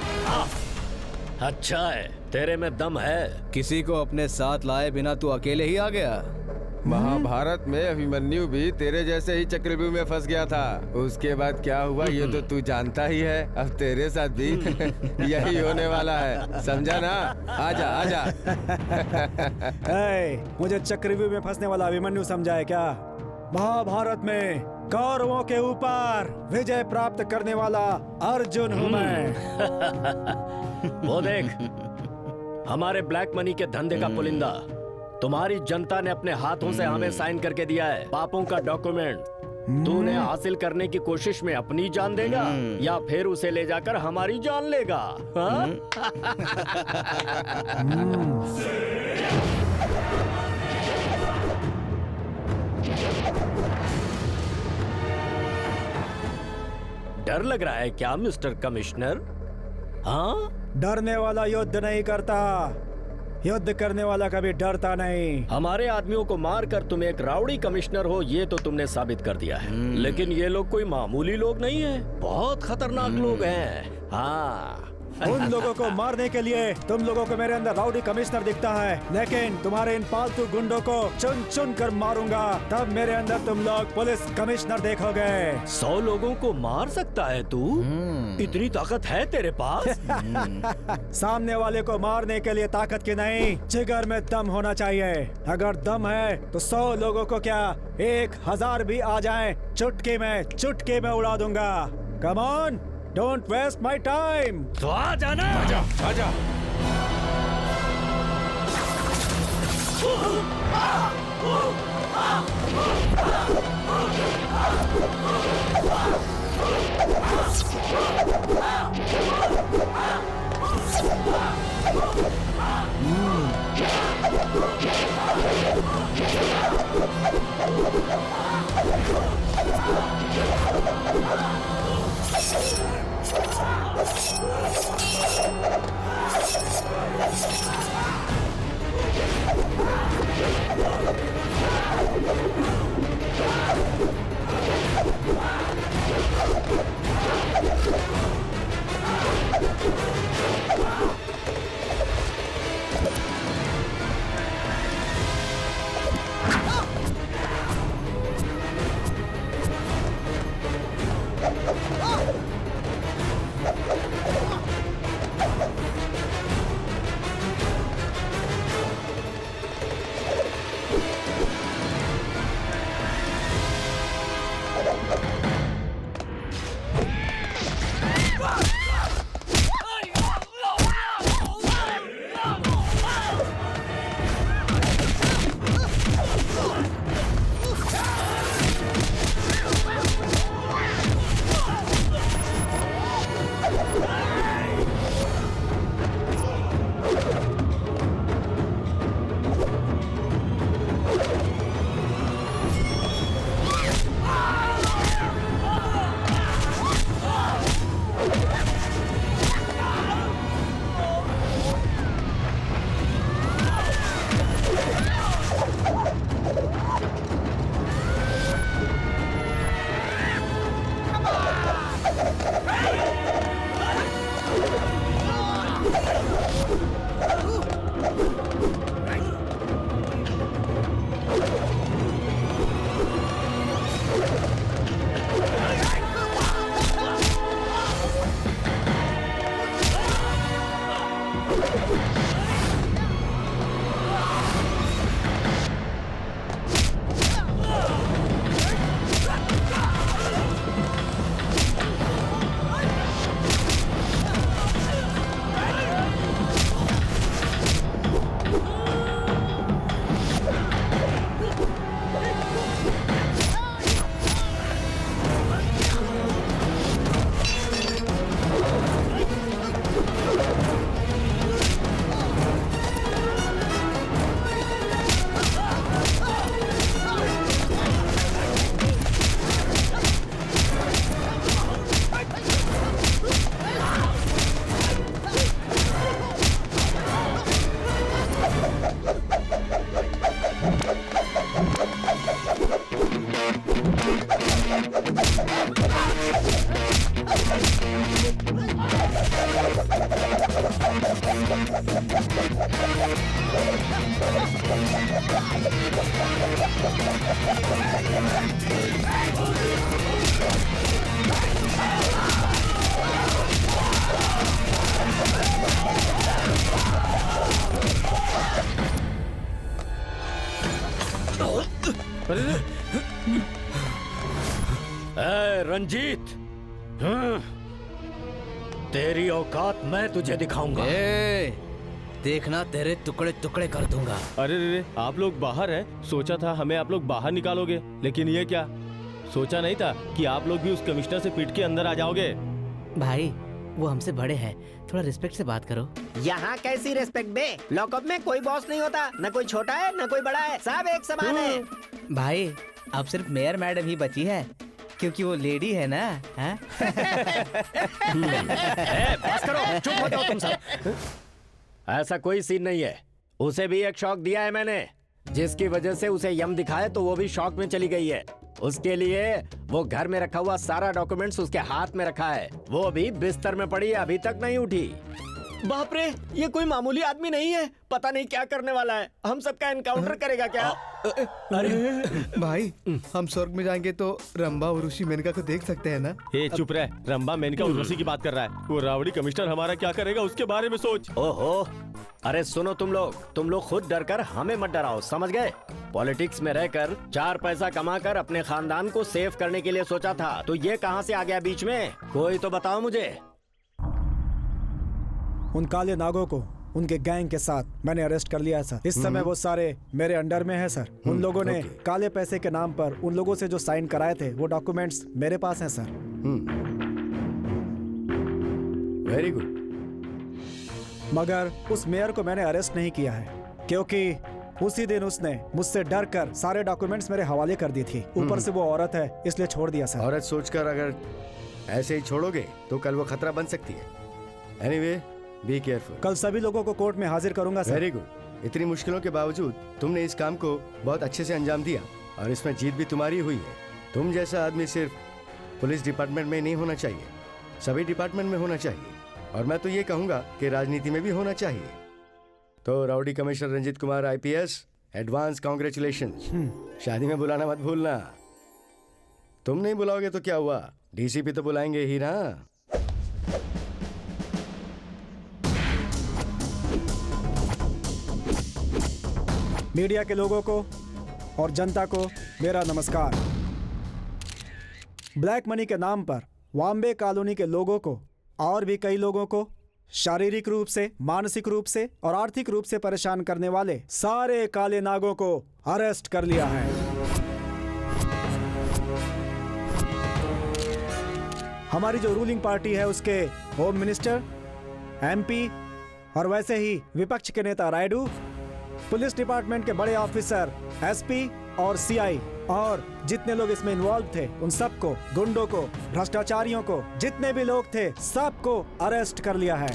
अच्छा है, तेरे में दम है। किसी को अपने साथ लाए बिना तू अकेले ही आ गया? महाभारत में अभिमन्यु भी तेरे जैसे ही चक्रव्यूह में फंस गया था। उसके बाद क्या हुआ ये तो तू जानता ही है। अब तेरे साथ भी यही होने वाला है, समझा ना? आजा आजा। मुझे चक्रव्यूह में फंसने वाला अभिमन्यु समझा है क्या? महाभारत में कौरवों के ऊपर विजय प्राप्त करने वाला अर्जुन हूँ मैं। वो देख, हमारे ब्लैक मनी के धंधे का पुलिंदा तुम्हारी जनता ने अपने हाथों से हमें साइन करके दिया है पापों का डॉक्यूमेंट। तू उन्हें हासिल करने की कोशिश में अपनी जान देगा या फिर उसे ले जाकर हमारी जान लेगा? हाँ? डर लग रहा है क्या मिस्टर कमिश्नर? हाँ? डरने वाला युद्ध नहीं करता, युद्ध करने वाला कभी डरता नहीं। हमारे आदमियों को मारकर तुम एक राउडी कमिश्नर हो, ये तो तुमने साबित कर दिया है। लेकिन ये लोग कोई मामूली लोग नहीं है, बहुत खतरनाक लोग हैं। हाँ। उन लोगों को मारने के लिए तुम लोगों को मेरे अंदर राउडी कमिश्नर दिखता है, लेकिन तुम्हारे इन पालतू गुंडों को चुन चुन कर मारूंगा, तब मेरे अंदर तुम लोग पुलिस कमिश्नर देखोगे। 100 लोगों को मार सकता है तू? इतनी ताकत है तेरे पास? सामने वाले को मारने के लिए ताकत की नहीं, जिगर में दम होना चाहिए। अगर दम है तो 100 लोगों को क्या 1000 भी आ जाएं, चुटकी में उड़ा दूंगा। Come on, don't waste my time. तो आ जाना। आजा। रंजीत, तेरी औकात मैं तुझे दिखाऊंगा। देखना तेरे टुकड़े टुकड़े कर दूंगा। अरे रे, आप लोग बाहर हैं। सोचा था हमें आप लोग बाहर निकालोगे, लेकिन ये क्या, सोचा नहीं था कि आप लोग भी उस कमिश्नर से पीट के अंदर आ जाओगे। भाई वो हमसे बड़े हैं, थोड़ा रिस्पेक्ट से बात करो। यहाँ कैसी रिस्पेक्ट बे? लॉकअप में कोई बॉस नहीं होता, न कोई छोटा है न कोई बड़ा है, सब एक समान है। भाई अब सिर्फ मेयर मैडम ही बची है, क्योंकि वो लेडी है ना। बस करो, चुप हो जाओ तुम सब। ऐसा कोई सीन नहीं है। उसे भी एक शौक दिया है मैंने, जिसकी वजह से उसे यम दिखाए तो वो भी शौक में चली गई है। उसके लिए वो घर में रखा हुआ सारा डॉक्यूमेंट्स उसके हाथ में रखा है, वो भी बिस्तर में पड़ी है, अभी तक नहीं उठी। बाप रे, ये कोई मामूली आदमी नहीं है, पता नहीं क्या करने वाला है। हम सबका एनकाउंटर करेगा क्या? अरे भाई, हम स्वर्ग में जाएंगे तो रंभा और ऋषि मेनका को देख सकते हैं ना? ए चुप रह, रंभा मेनका उर्वशी की बात कर रहा है। वो रावड़ी कमिश्नर हमारा क्या करेगा उसके बारे में सोच। ओहो, अरे सुनो तुम लोग खुद डर कर हमें मत डराओ, समझ गए? पॉलिटिक्स में रहकर 4 पैसा कमाकर अपने खानदान को सेव करने के लिए सोचा था, तो ये कहां से आ गया बीच में? कोई तो बताओ मुझे। उन काले नागों को उनके गैंग के साथ मैंने अरेस्ट कर लिया है सर। इस समय वो सारे मेरे अंडर में है सर। उन लोगों ने काले पैसे के नाम पर उन लोगों से जो साइन कराए थे वो डॉक्यूमेंट्स मेरे पास हैं सर। Very good. मगर उस मेयर को मैंने अरेस्ट नहीं किया है, क्योंकि उसी दिन उसने मुझसे डर कर सारे डॉक्यूमेंट्स मेरे हवाले कर दी थी। ऊपर से वो औरत है, इसलिए छोड़ दिया सर। औरत सोचकर अगर ऐसे ही छोड़ोगे तो कल वो खतरा बन सकती है। Anyway, be careful. कल सभी लोगों को कोर्ट में हाजिर करूंगा सर। Very good. इतनी मुश्किलों के बावजूद तुमने इस काम को बहुत अच्छे से अंजाम दिया और इसमें जीत भी तुम्हारी हुई है। तुम जैसा आदमी सिर्फ पुलिस डिपार्टमेंट में नहीं होना चाहिए, सभी डिपार्टमेंट में होना चाहिए, और मैं तो ये कहूँगा कि राजनीति में भी होना चाहिए। तो rowdy commissioner Ranjit Kumar IPS, advance congratulations. शादी में बुलाना मत भूलना। तुम नहीं बुलाओगे तो क्या हुआ, DCP तो बुलाएंगे ही ना। मीडिया के लोगों को और जनता को मेरा नमस्कार। ब्लैक मनी के नाम पर वाम्बे कॉलोनी के लोगों को और भी कई लोगों को शारीरिक रूप से, मानसिक रूप से और आर्थिक रूप से परेशान करने वाले सारे काले नागों को अरेस्ट कर लिया है। हमारी जो रूलिंग पार्टी है उसके होम मिनिस्टर, MP और वैसे ही विपक्ष के नेता रायडू, पुलिस डिपार्टमेंट के बड़े ऑफिसर SP और CI और जितने लोग इसमें इन्वॉल्व थे उन सबको, गुंडों को, भ्रष्टाचारियों को, जितने भी लोग थे सबको अरेस्ट कर लिया है।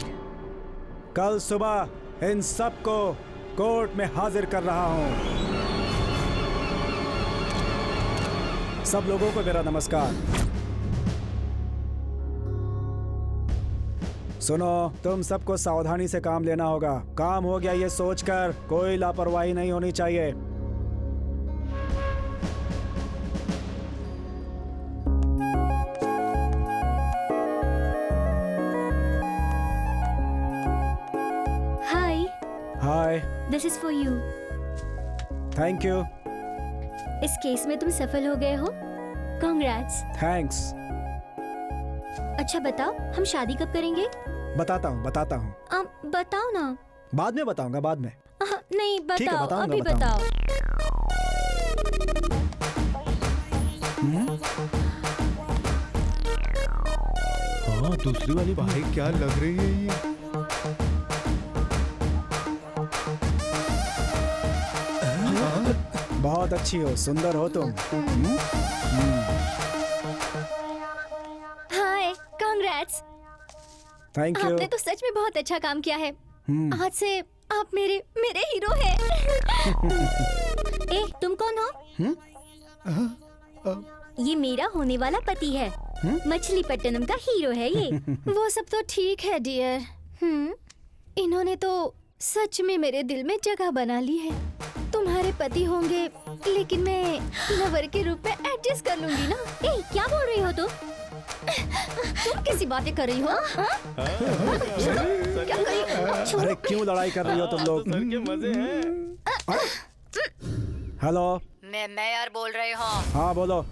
कल सुबह इन सबको कोर्ट में हाजिर कर रहा हूं। सब लोगों को मेरा नमस्कार। सुनो, तुम सबको सावधानी से काम लेना होगा। काम हो गया ये सोचकर कोई लापरवाही नहीं होनी चाहिए। Hi, this is for you. Thank you. इस केस में तुम सफल हो गए हो, कांग्रेट्स। थैंक्स। अच्छा बताओ, हम शादी कब करेंगे? बताता हूँ। बताओ ना। बाद में बताऊंगा, बाद में। नहीं ठीक है, बताओ, बताऊंगा, अभी बताओ। हाँ, दूसरी वाली भाई क्या लग रही है ये? बहुत अच्छी हो, सुंदर हो तुम। हाय, कांग्रेट्स। Thank you. आपने तो सच में बहुत अच्छा काम किया है। आज से आप मेरे हीरो हैं। ए, तुम कौन हो? ये मेरा होने वाला पति है। मछलीपट्टनम का हीरो है ये। वो सब तो ठीक है डियर। इन्होंने तो सच में मेरे दिल में जगह बना ली है। तुम्हारे पति होंगे, लेकिन मैं लवर के रूप में एडजस्ट कर लूंगी ना। ए, क्या बोल रही हो तुम? तुम कैसी बातें कर रही हो? क्या करी? अरे क्यों लड़ाई कर रही हो तुम लोग? मजे हैं। हेलो, मैं मेयर बोल रही हूँ। हाँ बोलो।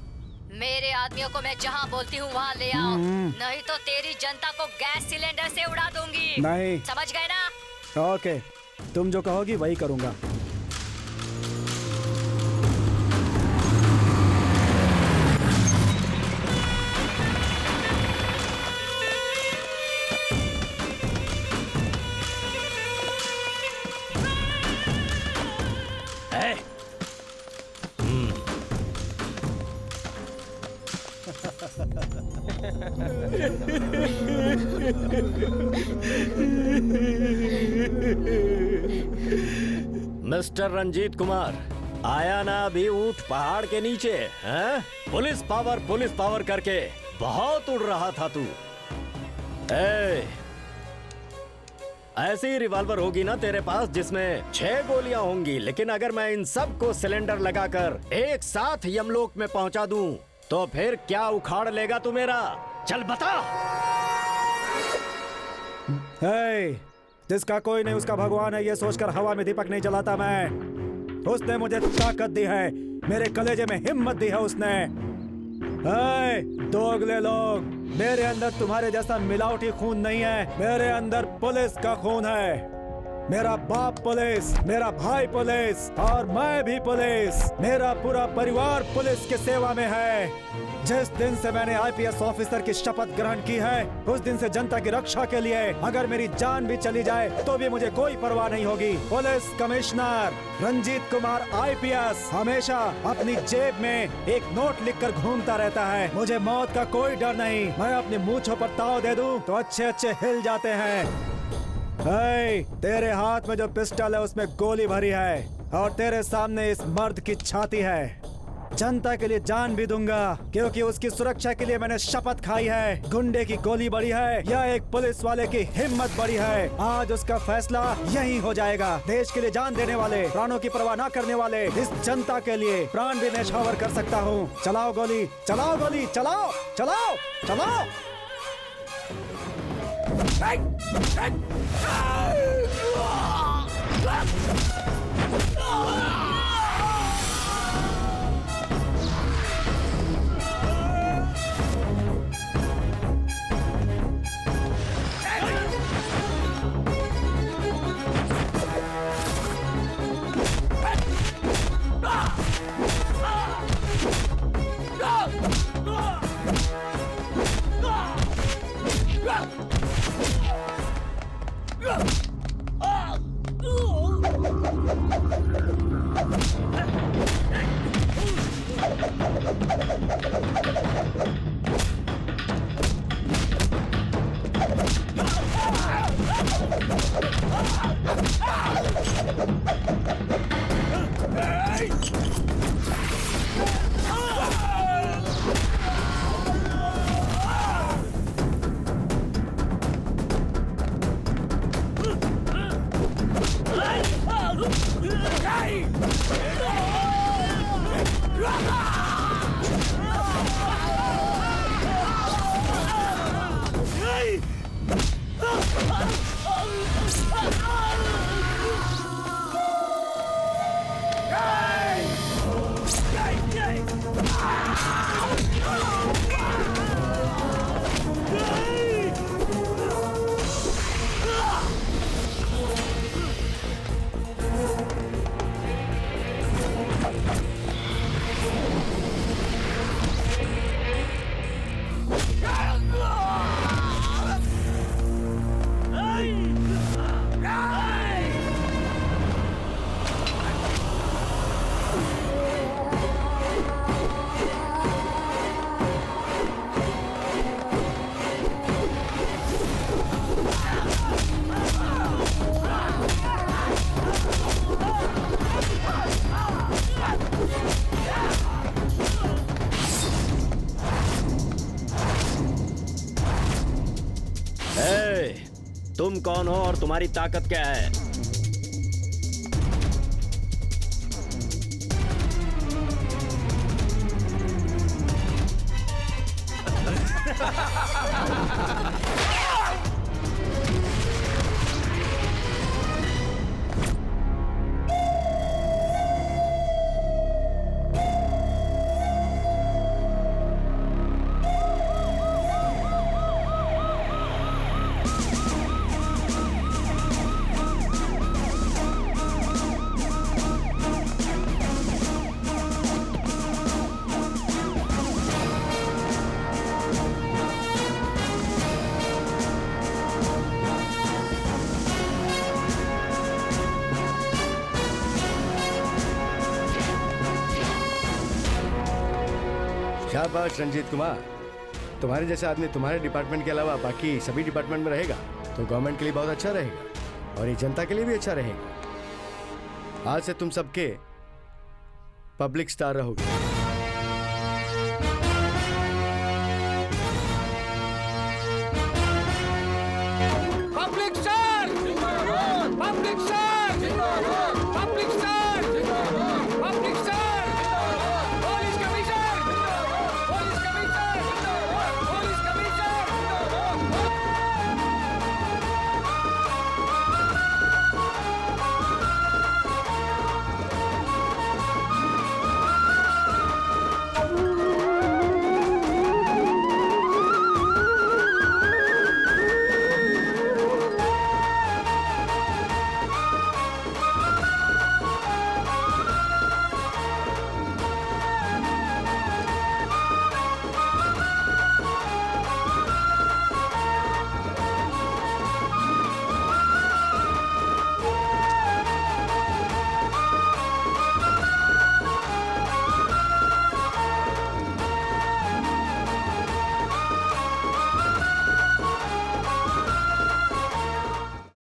मेरे आदमियों को मैं जहाँ बोलती हूँ वहाँ ले आओ, नहीं तो तेरी जनता को गैस सिलेंडर से उड़ा दूंगी। नहीं। समझ गए ना? ओके, तुम जो कहोगी वही करूंगा। मिस्टर रंजीत कुमार, आया ना अभी ऊंट पहाड़ के नीचे, हैं? पुलिस पावर करके बहुत उड़ रहा था तू। ऐसी ही रिवॉल्वर होगी ना तेरे पास जिसमें 6 गोलियां होंगी, लेकिन अगर मैं इन सब को सिलेंडर लगाकर एक साथ यमलोक में पहुंचा दूं, तो फिर क्या उखाड़ लेगा तू मेरा? चल बता। जिसका कोई नहीं उसका भगवान है, ये सोचकर हवा में दीपक नहीं जलाता मैं। उसने मुझे ताकत दी है, मेरे कलेजे में हिम्मत दी है उसने। दोगले लोग, मेरे अंदर तुम्हारे जैसा मिलावटी खून नहीं है, मेरे अंदर पुलिस का खून है। मेरा बाप पुलिस, मेरा भाई पुलिस और मैं भी पुलिस। मेरा पूरा परिवार पुलिस की सेवा में है। जिस दिन से मैंने आईपीएस ऑफिसर की शपथ ग्रहण की है, उस दिन से जनता की रक्षा के लिए अगर मेरी जान भी चली जाए तो भी मुझे कोई परवाह नहीं होगी। Police commissioner Ranjit Kumar IPS हमेशा अपनी जेब में एक नोट लिखकर घूमता रहता है। मुझे मौत का कोई डर नहीं। मैं अपनी मूंछों पर ताव दे दूं तो अच्छे अच्छे हिल जाते हैं। तेरे हाथ में जो पिस्टल है उसमें गोली भरी है और तेरे सामने इस मर्द की छाती है। जनता के लिए जान भी दूंगा क्योंकि उसकी सुरक्षा के लिए मैंने शपथ खाई है। गुंडे की गोली बड़ी है या एक पुलिस वाले की हिम्मत बड़ी है, आज उसका फैसला यही हो जाएगा। देश के लिए जान देने वाले, प्राणों की परवाह न करने वाले इस जनता के लिए प्राण भी न्यौछावर कर सकता हूँ। चलाओ गोली, चलाओ गोली, चलाओ चलाओ चलाओ। तुम कौन हो और तुम्हारी ताकत क्या है? शाबाश रंजीत कुमार, तुम्हारे जैसा आदमी तुम्हारे डिपार्टमेंट के अलावा बाकी सभी डिपार्टमेंट में रहेगा तो गवर्नमेंट के लिए बहुत अच्छा रहेगा और ये जनता के लिए भी अच्छा रहेगा। आज से तुम सबके पब्लिक स्टार रहोगे।